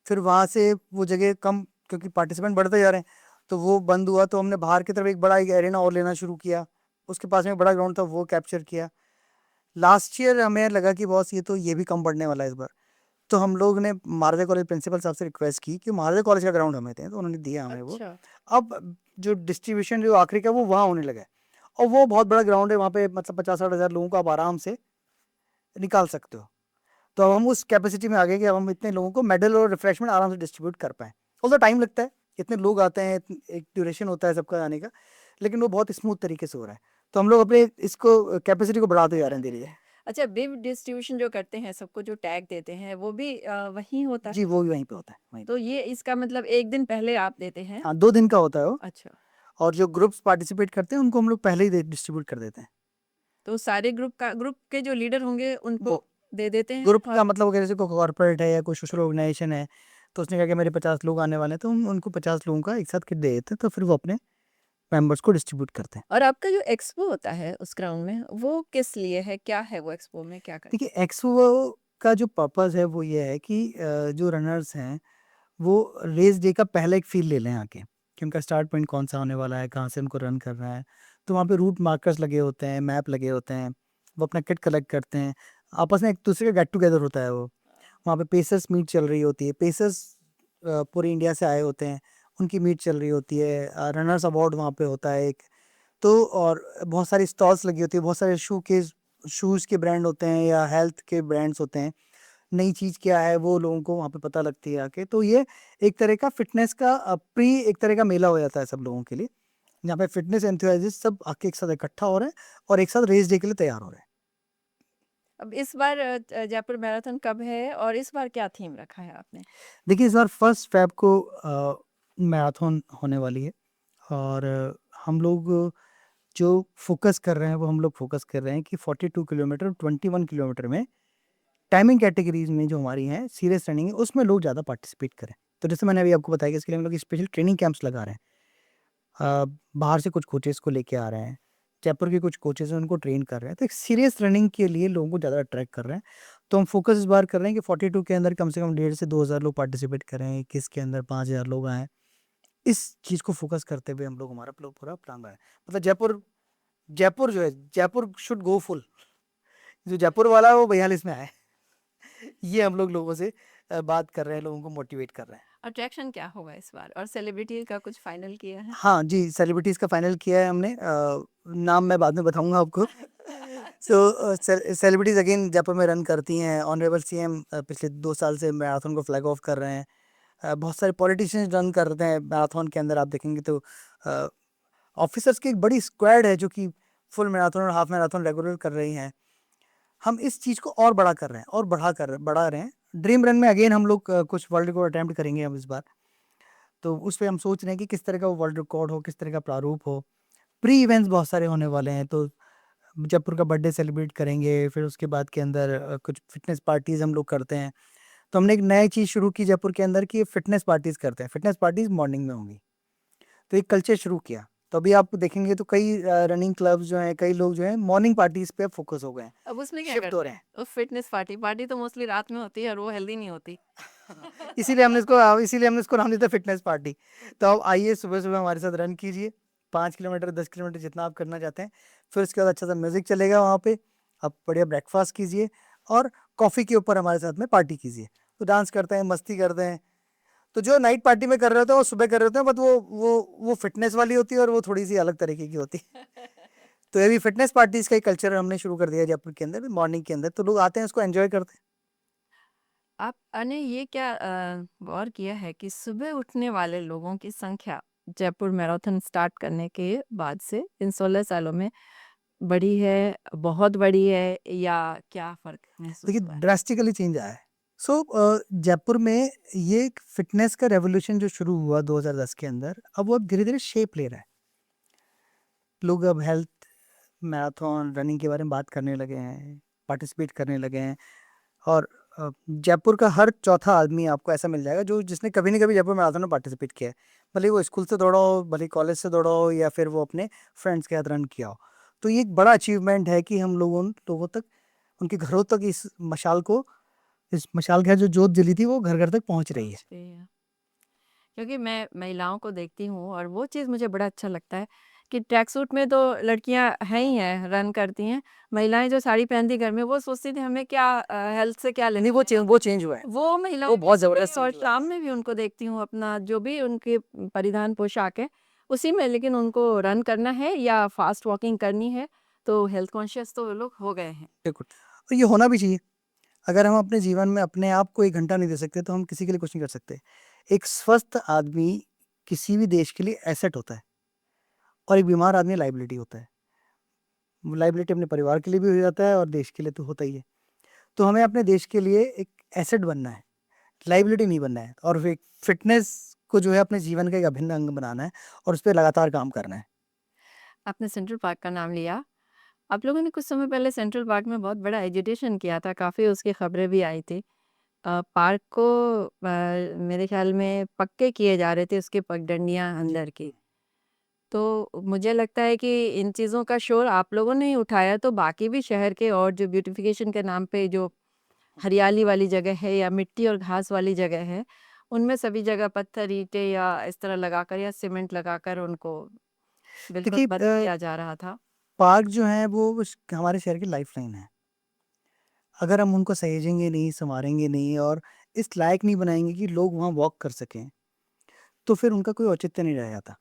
फिर वहाँ से वो जगह कम, क्योंकि पार्टिसिपेंट बढ़ते जा रहे हैं, तो वो बंद हुआ, तो हमने बाहर की तरफ एक बड़ा एक एरिना और लेना शुरू किया। उसके पास में एक बड़ा ग्राउंड था वो कैप्चर किया। लास्ट ईयर हमें लगा कि बॉस ये भी कम पड़ने वाला है इस बार, तो हम लोग ने महाराजा कॉलेज प्रिंसिपल साहब से रिक्वेस्ट की कि महाराजा कॉलेज का ग्राउंड हमें दें, तो उन्होंने दिया हमें वो। अच्छा अब जो डिस्ट्रीब्यूशन जो आखिरी का वो वहाँ होने लगा है, और वो बहुत बड़ा ग्राउंड है, वहाँ पे मतलब 50-60 हज़ार लोगों को आप आराम से निकाल सकते हो। तो अब हम उस कैपेसिटी में आ गए कि अब हम इतने लोगों को मेडल और रिफ्रेशमेंट आराम से डिस्ट्रीब्यूट कर पाएँ। उसका टाइम लगता है, इतने लोग आते हैं, एक ड्यूरेशन होता है सबका आने का, लेकिन वो बहुत स्मूथ तरीके से हो रहा है। तो हम लोग अपने इसको कैपेसिटी को बढ़ाते जा रहे हैं धीरे-धीरे। अच्छा बिव डिस्ट्रीब्यूशन जो करते हैं सबको जो टैग देते हैं वो भी वहीं होता है जी, वो भी वहीं पे होता है, वहीं पे। तो ये इसका मतलब एक दिन पहले आप देते हैं हाँ, 2 दिन का होता है वो, अच्छा और जो ग्रुप्स पार्टिसिपेट करते हैं उनको हम लोग पहले ही डिस्ट्रीब्यूट कर देते हैं। तो सारे ग्रुप के जो लीडर होंगे उनको वो दे देते हैं ग्रुप और का मतलब अगर जैसे कोई कॉर्पोरेट है या कोई सोशल ऑर्गेनाइजेशन है, तो उसने कहा कि मेरे 50 लोग आने वाले हैं, तो हम उनको 50 लोगों का एक साथ किट दे देते हैं, तो फिर वो अपने मेंबर्स को डिस्ट्रीब्यूट करते हैं। और आपका जो एक्सपो होता है उस ग्राउंड में वो किस लिए है क्या है वो एक्सपो में क्या करते देखिए, एक्सपो का जो पर्पज़ है वो ये है कि जो रनर्स हैं वो रेस डे का पहले एक फ़ील ले लें आके, कि उनका स्टार्ट पॉइंट कौन-सा होने वाला है, कहाँ से उनको रन करना है। तो वहाँ पे रूट मार्कर्स लगे होते हैं, मैप लगे होते हैं, वो अपना किट कलेक्ट करते हैं, आपस में एक-दूसरे का गेट टुगेदर होता है वो। वहाँ पे पेसर्स मीट चल रही होती है, पेसर्स पूरे इंडिया से आए होते हैं, उनकी मीट चल रही होती है, रनर्स अवार्ड वहाँ पे होता है एक। तो और बहुत सारी स्टॉल्स लगी होती है, बहुत सारे शूज़ के ब्रांड होते हैं या हेल्थ के ब्रांड्स होते हैं। नई चीज़ क्या है वो लोगों को वहाँ पे पता लगती है आके। तो ये एक तरह का फ़िटनेस का एक तरह का मेला हो जाता है सब लोगों के लिए, जहाँ पे फ़िटनेस एंथुसियास्ट्स सब आके एक साथ इकट्ठा हो रहे हैं और एक साथ रेस डे के लिए तैयार हो रहे हैं। अब इस बार जयपुर मैराथन कब है और इस बार क्या थीम रखा है आपने देखिए, इस बार 1 फ़ेब को मैराथन होने वाली है, और हम लोग जो फ़ोकस कर रहे हैं, वो हम लोग फ़ोकस कर रहे हैं कि 42 किलोमीटर, 21 किलोमीटर में टाइमिंग कैटेगरीज़ में जो हमारी हैं, सीरियस रनिंग है, उसमें लोग ज़्यादा पार्टिसिपेट करें। तो जैसे मैंने अभी आपको बताया कि इसके लिए हम लोग स्पेशल ट्रेनिंग कैंप्स लगा रहे हैं। बाहर से कुछ कोचेज़ को लेके आ रहे हैं, जयपुर के कुछ कोचेज़ हैं, उनको ट्रेन कर रहे हैं। तो एक सीरियस रनिंग के लिए लोगों को ज़्यादा अट्रैक्ट कर रहे हैं। तो हम फ़ोकस इस बार कर रहे हैं कि 42 के अंदर कम से कम 1,500 से 2,000 लोग पार्टिसिपेट करें, 21 के अंदर 5,000 लोग आएँ। इस चीज़ को फ़ोकस करते हुए हम लोग हमारा पूरा प्लान बनाया है। मतलब जयपुर जयपुर जो है, जयपुर शुड गो फुल। जो जयपुर वाला है वो 42 में आए। ये हम लोग लोगों से बात कर रहे हैं, लोगों को मोटिवेट कर रहे हैं। अट्रैक्शन क्या होगा इस बार और सेलिब्रिटी का कुछ फाइनल किया है हाँ जी, सेलिब्रिटीज़ का फाइनल किया है हमने, नाम मैं बाद में बताऊँगा आपको। सो सेलिब्रिटीज़ अगेन जयपुर में रन करती हैं। ऑनरेबल सीएम पिछले 2 साल से मैराथन को फ्लैग ऑफ कर रहे हैं। बहुत सारे पॉलिटिशियंस रन करते हैं मैराथन के अंदर, आप देखेंगे तो ऑफिसर्स की एक बड़ी स्क्वाड है जो कि फुल मैराथन और हाफ मैराथन रेगुलर कर रही हैं। हम इस चीज़ को और बड़ा कर रहे हैं और बढ़ा रहे हैं। ड्रीम रन में अगेन हम लोग कुछ वर्ल्ड रिकॉर्ड अटेम्प्ट करेंगे हम इस बार। तो उस पे हम सोच रहे हैं कि किस तरह का वो वर्ल्ड रिकॉर्ड हो, किस तरह का प्रारूप हो। प्री इवेंट्स बहुत सारे होने वाले हैं, तो जयपुर का बर्थडे सेलिब्रेट करेंगे, फिर उसके बाद के अंदर कुछ फिटनेस पार्टीज़ हम लोग करते हैं। तो हमने एक नई चीज़ शुरू की जयपुर के अंदर कि फिटनेस पार्टीज़ करते हैं। फिटनेस पार्टीज़ मॉर्निंग में होंगी। तो एक कल्चर शुरू किया। तो अभी आप देखेंगे तो कई रनिंग क्लब्स जो हैं, कई लोग जो हैं मॉर्निंग पार्टीज़ पे फोकस हो गए हैं, अब उसमें क्या शिफ्ट हो करते रहे हैं हैं। वो फिटनेस पार्टी पार्टी तो मोस्टली रात में होती है और वो हेल्दी नहीं होती इसीलिए हमने इसको नाम दिया था फिटनेस पार्टी। तो आप आइए सुबह-सुबह हमारे साथ रन कीजिए, 5 किलोमीटर, 10 किलोमीटर जितना आप करना चाहते हैं। फिर उसके बाद अच्छा-सा म्यूज़िक चलेगा वहाँ पे, आप बढ़िया ब्रेकफ़ास्ट कीजिए और कॉफ़ी के ऊपर हमारे साथ में पार्टी कीजिए। तो डांस करते हैं, मस्ती करते हैं। तो जो नाइट पार्टी में कर रहे होते हैं, वो सुबह कर रहे होते हैं, बट वो फ़िटनेस वाली होती है और वो थोड़ी-सी अलग तरीके की होती है। तो ये भी फ़िटनेस पार्टीज़ का एक कल्चर हमने शुरू कर दिया है जयपुर के अंदर, मॉर्निंग के अंदर, तो लोग आते हैं, उसको एन्जॉय करते हैं। आपने ये क्या गौर किया है कि सुबह उठने वाले लोगों की संख्या जयपुर मैराथन स्टार्ट करने के बाद से इन 16 सालों में बढ़ी है, बहुत बढ़ी है या क्या फ़र्क महसूस देखिए, हुआ है? ड्रास्टिकली चेंज आया है। जयपुर में ये एक फ़िटनेस का रेवोल्यूशन जो शुरू हुआ 2010 के अंदर, अब वो अब धीरे-धीरे शेप ले रहा है। लोग अब हेल्थ, मैराथन, रनिंग के बारे में बात करने लगे हैं, पार्टिसिपेट करने लगे हैं और जयपुर का हर चौथा आदमी आपको ऐसा मिल जाएगा जो जिसने कभी न कभी जयपुर मैराथन में पार्टिसिपेट किया है। भले ही वो स्कूल से दौड़ा हो, भले ही कॉलेज से दौड़ा हो या फिर वो अपने फ्रेंड्स के साथ रन किया हो। तो ये एक बड़ा अचीवमेंट है कि हम लोगों लोगों तक, उनके घरों तक इस मशाल के साथ जो जोत जली थी वो घर-घर तक पहुँच रही है। पहुँच गई है। क्योंकि मैं महिलाओं को देखती हूँ और वो चीज़ मुझे बड़ा अच्छा लगता है कि ट्रैक सूट में तो लड़कियां हैं ही हैं, रन करती हैं। महिलाएं जो साड़ी पहनती घर में, वो सोचती थी हमें क्या हेल्थ से क्या नहीं, लेना वो देना। वो चेंज हुआ है। वो महिलाएं वो भी बहुत करती ज़बरदस्त हैं और चेंज हुआ है। शाम में भी उनको देखती हूँ, अपना जो भी उनके परिधान पोशाक है उसी में, लेकिन उनको रन करना है या फास्ट वॉकिंग करनी है, तो हेल्थ कॉन्शियस तो वो लोग हो गए हैं। बिल्कुल, और ये होना भी चाहिए। अगर हम अपने जीवन में अपने आप को 1 घंटा नहीं दे सकते, तो हम किसी के लिए कुछ नहीं कर सकते। एक स्वस्थ आदमी किसी भी देश के लिए एसेट होता है और एक बीमार आदमी लायबिलिटी होता है। वो लायबिलिटी अपने परिवार के लिए भी हो जाता है और देश के लिए तो होता ही है। तो हमें अपने देश के लिए एक एसेट बनना है, लायबिलिटी नहीं बनना है और फिर फिटनेस को जो है अपने जीवन का एक अभिन्न अंग बनाना है और उस पे लगातार काम करना है। आपने सेंट्रल पार्क का नाम लिया। आप लोगों ने कुछ समय पहले सेंट्रल पार्क में बहुत बड़ा एजिटेशन किया था, काफ़ी उसकी खबरें भी आई थी। पार्क को मेरे ख्याल में पक्के किए जा रहे थे, उसकी पगडंडियाँ जी। अंदर की। तो मुझे लगता है कि इन चीज़ों का शोर आप लोगों ने ही उठाया, तो बाकी भी शहर के और जो ब्यूटिफिकेशन के नाम पे जो हरियाली वाली जगह है या मिट्टी और घास वाली जगह है, उनमें सभी जगह पत्थर, ईंटें या इस तरह लगाकर या सीमेंट लगाकर उनको बिल्कुल देखिए बंद किया जा रहा था। पार्क जो है वो हमारे शहर की लाइफलाइन है। अगर हम उनको सहेजेंगे नहीं, सँवारेंगे नहीं और इस लायक नहीं बनाएँगे कि लोग वहाँ वॉक कर सकें, तो फिर उनका कोई औचित्य नहीं रह जाता।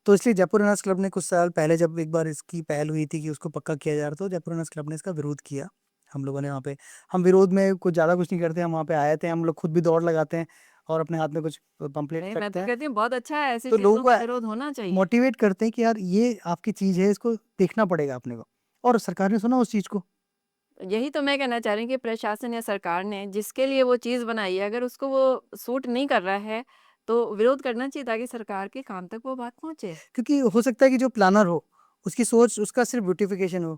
तो इसलिए जयपुर रनर्स क्लब ने कुछ साल पहले जब एक बार इसकी पहल हुई थी कि उसको पक्का किया जा रहा था, तो जयपुर रनर्स क्लब ने इसका विरोध किया। हम लोगों ने वहाँ पे, हम विरोध में कुछ ज़्यादा कुछ नहीं करते, हम वहाँ पे आए थे, हम लोग खुद भी दौड़ लगाते हैं और अपने हाथ में कुछ पंपलेट्स नहीं, मैं रखते तो हैं। कहती हूँ बहुत अच्छा है, ऐसी तो लोगों चीज़ों का को विरोध होना चाहिए। मोटिवेट करते हैं कि यार ये आपकी चीज़ है, इसको देखना पड़ेगा अपने को और सरकार ने सुना उस चीज़ को। यही तो मैं कहना चाह रही हूँ कि प्रशासन या सरकार ने जिसके लिए वो चीज़ बनाई है, अगर उसको वो सूट नहीं कर रहा है, तो विरोध करना चाहिए ताकि सरकार के कान तक वो बात पहुँचे। क्योंकि हो सकता है कि जो प्लानर हो, उसकी सोच उसका सिर्फ़ ब्यूटिफ़िकेशन हो,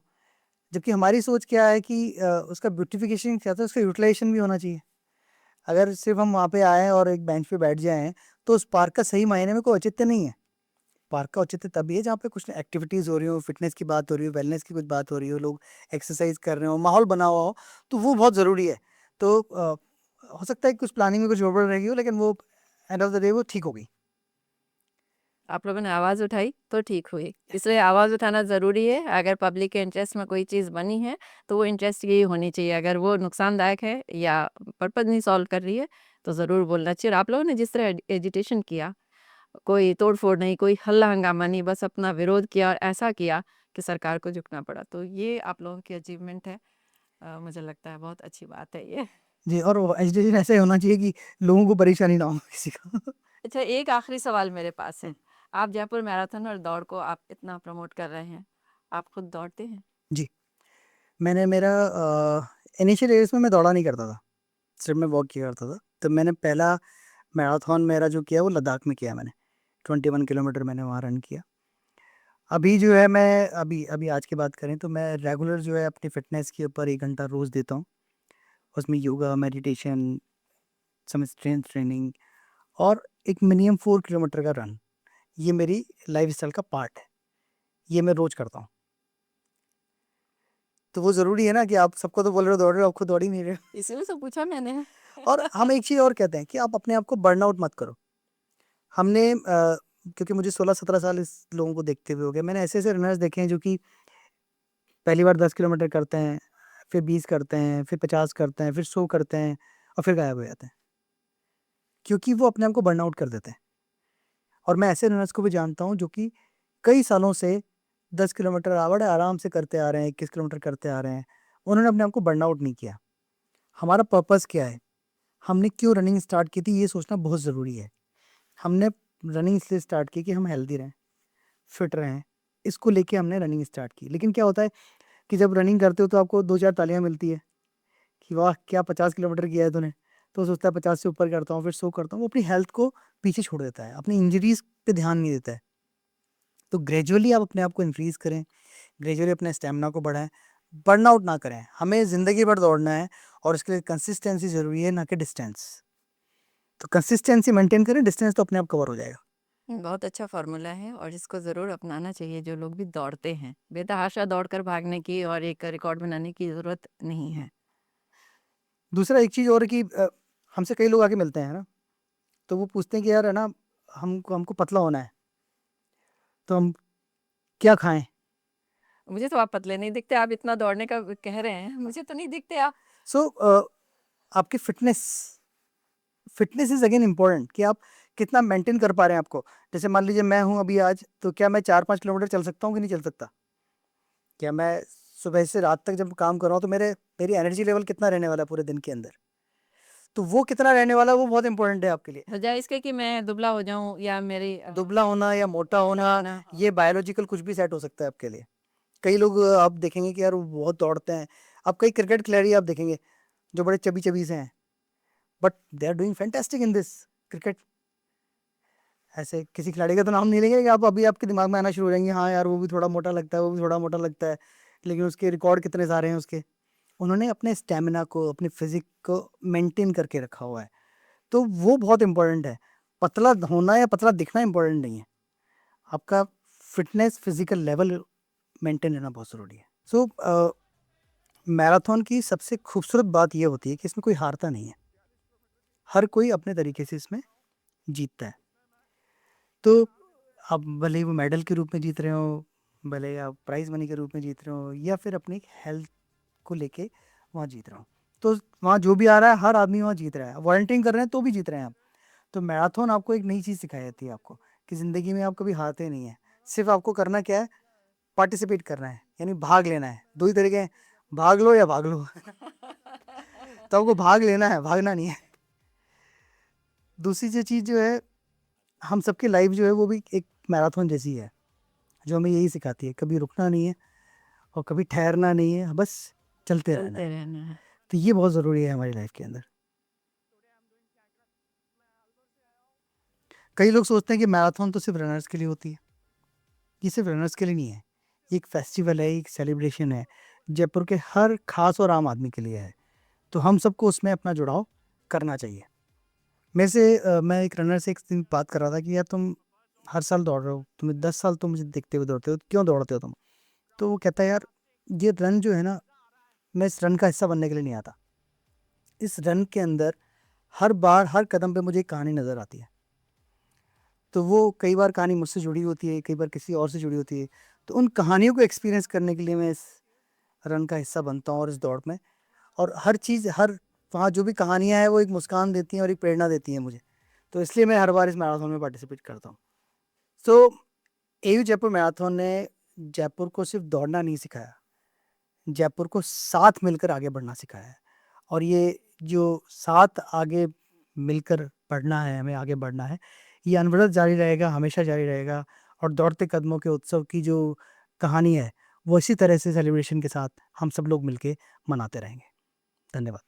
जबकि हमारी सोच क्या है कि उसका ब्यूटिफ़िकेशन क्या था, उसका यूटिलाइज़ेशन भी होना चाहिए। अगर सिर्फ़ हम वहाँ पे आएँ और एक बेंच पे बैठ जाएँ, तो उस पार्क का सही मायने में कोई औचित्य नहीं है। पार्क का औचित्य तभी है जहाँ पे कुछ एक्टिविटीज़ हो रही हो, फ़िटनेस की बात हो रही हो, वेलनेस की कुछ बात हो रही हो, लोग एक्सरसाइज़ कर रहे हों, माहौल बना हुआ हो, तो वो बहुत ज़रूरी है। तो हो सकता है कि कुछ प्लानिंग में कुछ गड़बड़ रह गई हो, लेकिन वो एंड ऑफ द डे वो ठीक हो गई। आप लोगों ने आवाज़ उठाई, तो ठीक हुई। इसलिए आवाज़ उठाना ज़रूरी है, अगर पब्लिक के इंटरेस्ट में कोई चीज़ बनी है, तो वो इंटरेस्ट यही होनी चाहिए। अगर वो नुकसानदायक है या पर्पज़ नहीं सॉल्व कर रही है, तो ज़रूर बोलना चाहिए। और आप लोगों ने जिस तरह एजिटेशन किया, कोई तोड़-फोड़ नहीं, कोई हल्ला-हंगामा नहीं, बस अपना विरोध किया और ऐसा किया कि सरकार को झुकना पड़ा। तो ये आप लोगों की अचीवमेंट है। मुझे लगता है बहुत अच्छी बात है ये। जी, और वो एजुकेशन ऐसा ही होना चाहिए कि लोगों को परेशानी ना हो किसी को। अच्छा, एक आखिरी सवाल मेरे पास है। हुँ, आप जयपुर मैराथन और दौड़ को आप इतना प्रमोट कर रहे हैं, आप खुद दौड़ते हैं? जी। मैंने मेरा इनिशियल डेज़ में मैं दौड़ा नहीं करता था, सिर्फ़ मैं वॉक किया करता था। तो मैंने पहला मैराथन मेरा जो किया वो लद्दाख में किया मैंने, 21 किलोमीटर मैंने वहाँ रन किया। अभी जो है मैं अभी अभी आज की बात करें तो मैं रेगुलर जो है अपनी फ़िटनेस के ऊपर 1 घंटा रोज़ देता हूँ। उसमें yoga, meditation, some strength training और एक मिनिमम 4 किलोमीटर का रन। ये मेरी लाइफ़स्टाइल का पार्ट है। ये मैं रोज़ करता हूँ। तो वो ज़रूरी है ना कि आप सबको तो बोल रहे हो दौड़ रहे हो, आप खुद दौड़ ही नहीं रहे हो। इसीलिए तो पूछा मैंने। और हम एक चीज़ और कहते हैं कि आप अपने आप को बर्नआउट मत करो। हमने क्योंकि मुझे 16-17 साल इस लोगों को देखते हुए हो गए। मैंने ऐसे-ऐसे रनर्स देखे हैं जो कि पहली बार 10 किलोमीटर करते हैं, फिर 20 करते हैं, फिर 50 करते हैं, फिर 100 करते हैं और फिर गायब हो जाते हैं। क्योंकि वो अपने आप को बर्नआउट कर देते हैं। और मैं ऐसे रनर्स को भी जानता हूँ जो कि कई सालों से 10 किलोमीटर बड़े आराम से करते आ रहे हैं, 21 किलोमीटर करते आ रहे हैं। उन्होंने अपने आप को बर्नआउट नहीं किया। हमारा पर्पस क्या है? हमने क्यों रनिंग स्टार्ट की थी ये सोचना बहुत ज़रूरी है। हमने रनिंग इसलिए स्टार्ट की कि हम हेल्दी रहें, फिट रहें। इसको लेके हमने रनिंग स्टार्ट की। लेकिन क्या होता है कि जब रनिंग करते हो तो आपको 2-4 तालियाँ मिलती है कि वाह! क्या 50 किलोमीटर किया है तूने। तो वो सोचता है 50 से ऊपर करता हूँ, फिर 100 करता हूँ, वो अपनी हेल्थ को पीछे छोड़ देता है, अपनी इंजरीज पे ध्यान नहीं देता है। तो ग्रेजुअली आप अपने आप को इंक्रीज करें, ग्रेजुअली अपने स्टेमिना को बढ़ाएं, बर्न आउट ना करें। हमें ज़िंदगी भर दौड़ना है और उसके लिए कंसिस्टेंसी ज़रूरी है, ना कि डिस्टेंस। तो कंसिस्टेंसी मेंटेन करें, डिस्टेंस तो अपने आप कवर हो जाएगा। बहुत अच्छा फार्मूला है और इसको ज़रूर अपनाना चाहिए जो लोग भी दौड़ते हैं। बेतहाशा दौड़कर भागने की और एक रिकॉर्ड बनाने की ज़रूरत नहीं है। दूसरा एक चीज़ और है कि हमसे कई लोग आके मिलते हैं ना, तो वो पूछते हैं कि यार है ना, हमको पतला होना है, तो हम क्या खाएं? मुझे तो आप पतले नहीं दिखते, आप इतना दौड़ने का कह रहे हैं, मुझे तो नहीं दिखते आप। सो आपकी फिटनेस इज अगेन इम्पोर्टेंट कि आप कितना मेंटेन कर पा रहे हैं आपको। जैसे मान लीजिए मैं हूँ अभी आज, तो क्या मैं 4-5 किलोमीटर चल सकता हूँ कि नहीं चल सकता? क्या मैं सुबह से रात तक जब काम कर रहा हूँ तो मेरी एनर्जी लेवल कितना रहने वाला है पूरे दिन के अंदर? तो वो कितना रहने वाला है वो बहुत इंपॉर्टेंट है आपके लिए। बजाय इसके कि मैं दुबला हो जाऊं या मेरी दुबला होना या मोटा होना, ना, ये बायोलॉजिकल कुछ भी सेट हो सकता है आपके लिए। कई लोग आप देखेंगे कि यार वो बहुत दौड़ते हैं। आप कई क्रिकेट खिलाड़ी आप देखेंगे जो बड़े चबी से हैं, but they are doing fantastic in this cricket. ऐसे किसी खिलाड़ी का तो नाम नहीं लेंगे, लेकिन आप अभी आपके दिमाग में आना शुरू हो जाएंगे, हाँ यार वो भी थोड़ा मोटा लगता है, वो भी थोड़ा मोटा लगता है, लेकिन उसके रिकॉर्ड कितने सारे हैं उसके। उन्होंने अपने स्टेमिना को, अपने फिजिक को मेंटेन करके रखा हुआ है, तो वो बहुत इंपॉर्टेंट है। पतला होना या पतला दिखना इंपॉर्टेंट नहीं है, आपका फिटनेस फिजिकल लेवल मेंटेन रहना बहुत ज़रूरी है। सो मैराथन की सबसे खूबसूरत बात ये होती है कि इसमें कोई हारता नहीं है, हर कोई अपने तरीके से इसमें जीतता है। तो आप भले ही वो मेडल के रूप में जीत रहे हो, भले ही आप प्राइज मनी के रूप में जीत रहे हो, या फिर अपनी हेल्थ को लेके वहाँ जीत रहे हो, तो वहाँ जो भी आ रहा है हर आदमी वहाँ जीत रहा है। वॉलंटियरिंग कर रहे हैं तो भी जीत रहे हैं आप। तो मैराथन आपको एक नई चीज़ सिखाई जाती है आपको कि ज़िंदगी में आप कभी हारते नहीं है। सिर्फ आपको करना क्या है, पार्टिसिपेट करना है, यानी भाग लेना है। दो ही तरीके हैं, भाग लो या भाग लो। तो आपको भाग लेना है, भागना नहीं है। दूसरी जो चीज़ जो है, हम सबकी लाइफ जो है वो भी एक मैराथन जैसी है, जो हमें यही सिखाती है, कभी रुकना नहीं है और कभी ठहरना नहीं है, बस चलते रहना चलते है। रहना है। तो ये बहुत ज़रूरी है हमारी लाइफ के अंदर। कई लोग सोचते हैं कि मैराथन तो सिर्फ रनर्स के लिए होती है। ये सिर्फ रनर्स के लिए नहीं है, ये एक फेस्टिवल है, एक सेलिब्रेशन है, जयपुर के हर खास और आम आदमी के लिए है। तो हम सबको उसमें अपना जुड़ाव करना चाहिए। मैं एक रनर से एक दिन बात कर रहा था कि यार तुम हर साल दौड़ रहे हो, तुम्हें 10 साल तो मुझे देखते हुए दौड़ते हो, क्यों दौड़ते हो तुम? तो वो कहता है यार ये रन जो है ना, मैं इस रन का हिस्सा बनने के लिए नहीं आता। इस रन के अंदर हर बार हर कदम पे मुझे एक कहानी नज़र आती है। तो वो कई बार कहानी मुझसे जुड़ी होती है, कई बार किसी और से जुड़ी होती है। तो उन कहानियों को एक्सपीरियंस करने के लिए मैं इस रन का हिस्सा बनता हूँ और इस दौड़ में। और हर चीज़, हर वहाँ जो भी कहानियाँ हैं वो एक मुस्कान देती हैं और एक प्रेरणा देती हैं मुझे। तो इसलिए मैं हर बार इस मैराथन में पार्टिसिपेट करता हूँ। सो एयू जयपुर मैराथन ने जयपुर को सिर्फ दौड़ना नहीं सिखाया, जयपुर को साथ मिलकर आगे बढ़ना सिखाया है। और ये जो साथ आगे मिलकर बढ़ना है, हमें आगे बढ़ना है, ये अनवरत जारी रहेगा, हमेशा जारी रहेगा। और दौड़ते कदमों के उत्सव की जो कहानी है वो इसी तरह से सेलिब्रेशन के साथ हम सब लोग मिलके मनाते रहेंगे। धन्यवाद।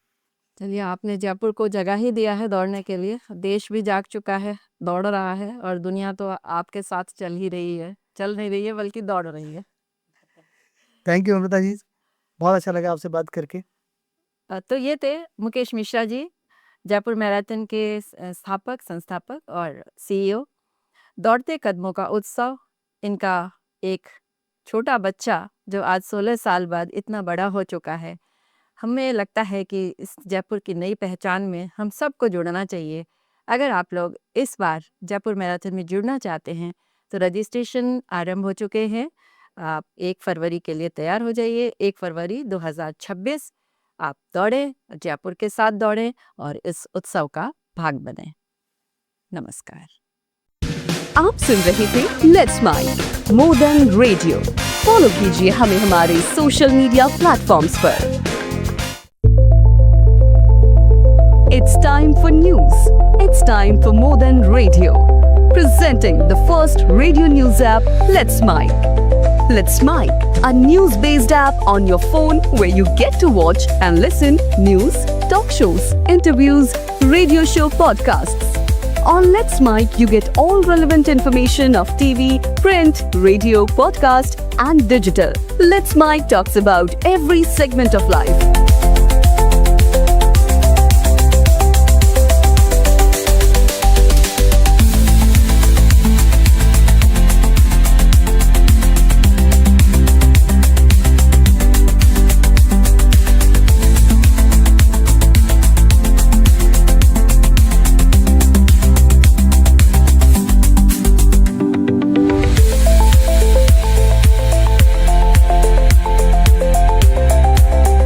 चलिए, आपने जयपुर को जगह ही दिया है दौड़ने के लिए। देश भी जाग चुका है, दौड़ रहा है, और दुनिया तो आपके साथ चल ही रही है, चल नहीं रही है बल्कि दौड़ रही है। थैंक यू अमृता जी, बहुत अच्छा लगा आपसे बात करके। तो ये थे मुकेश मिश्रा जी, जयपुर मैराथन के संस्थापक और सीईओ। दौड़ते कदमों का उत्सव, इनका एक छोटा बच्चा जो आज 16 साल बाद इतना बड़ा हो चुका है। हमें लगता है कि इस जयपुर की नई पहचान में हम सबको जुड़ना चाहिए। अगर आप लोग इस बार जयपुर मैराथन में जुड़ना चाहते हैं तो रजिस्ट्रेशन आरंभ हो चुके हैं। आप 1 फरवरी के लिए तैयार हो जाइए। 1 फरवरी 2026 आप दौड़ें, जयपुर के साथ दौड़ें और इस उत्सव का भाग बनें। नमस्कार। आप सुन रहे थे let's mind more than radio. Follow कीजिए हमें हमारे सोशल मीडिया प्लेटफॉर्म्स पर। It's time for news. It's time for more than radio. Presenting the first radio news app, Let's Mic. Let's Mic, a news-based app on your phone where you get to watch and listen news, talk shows, interviews, radio show podcasts. On Let's Mic, you get all relevant information of TV, print, radio, podcast, and digital. Let's Mic talks about every segment of life.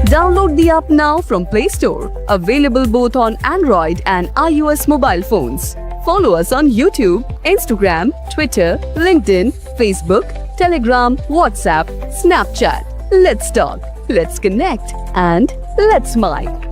Download the app now from Play Store. Available both on Android and iOS mobile phones. Follow us on YouTube, Instagram, Twitter, LinkedIn, Facebook, Telegram, WhatsApp, Snapchat. Let's talk, let's connect, and let's mic.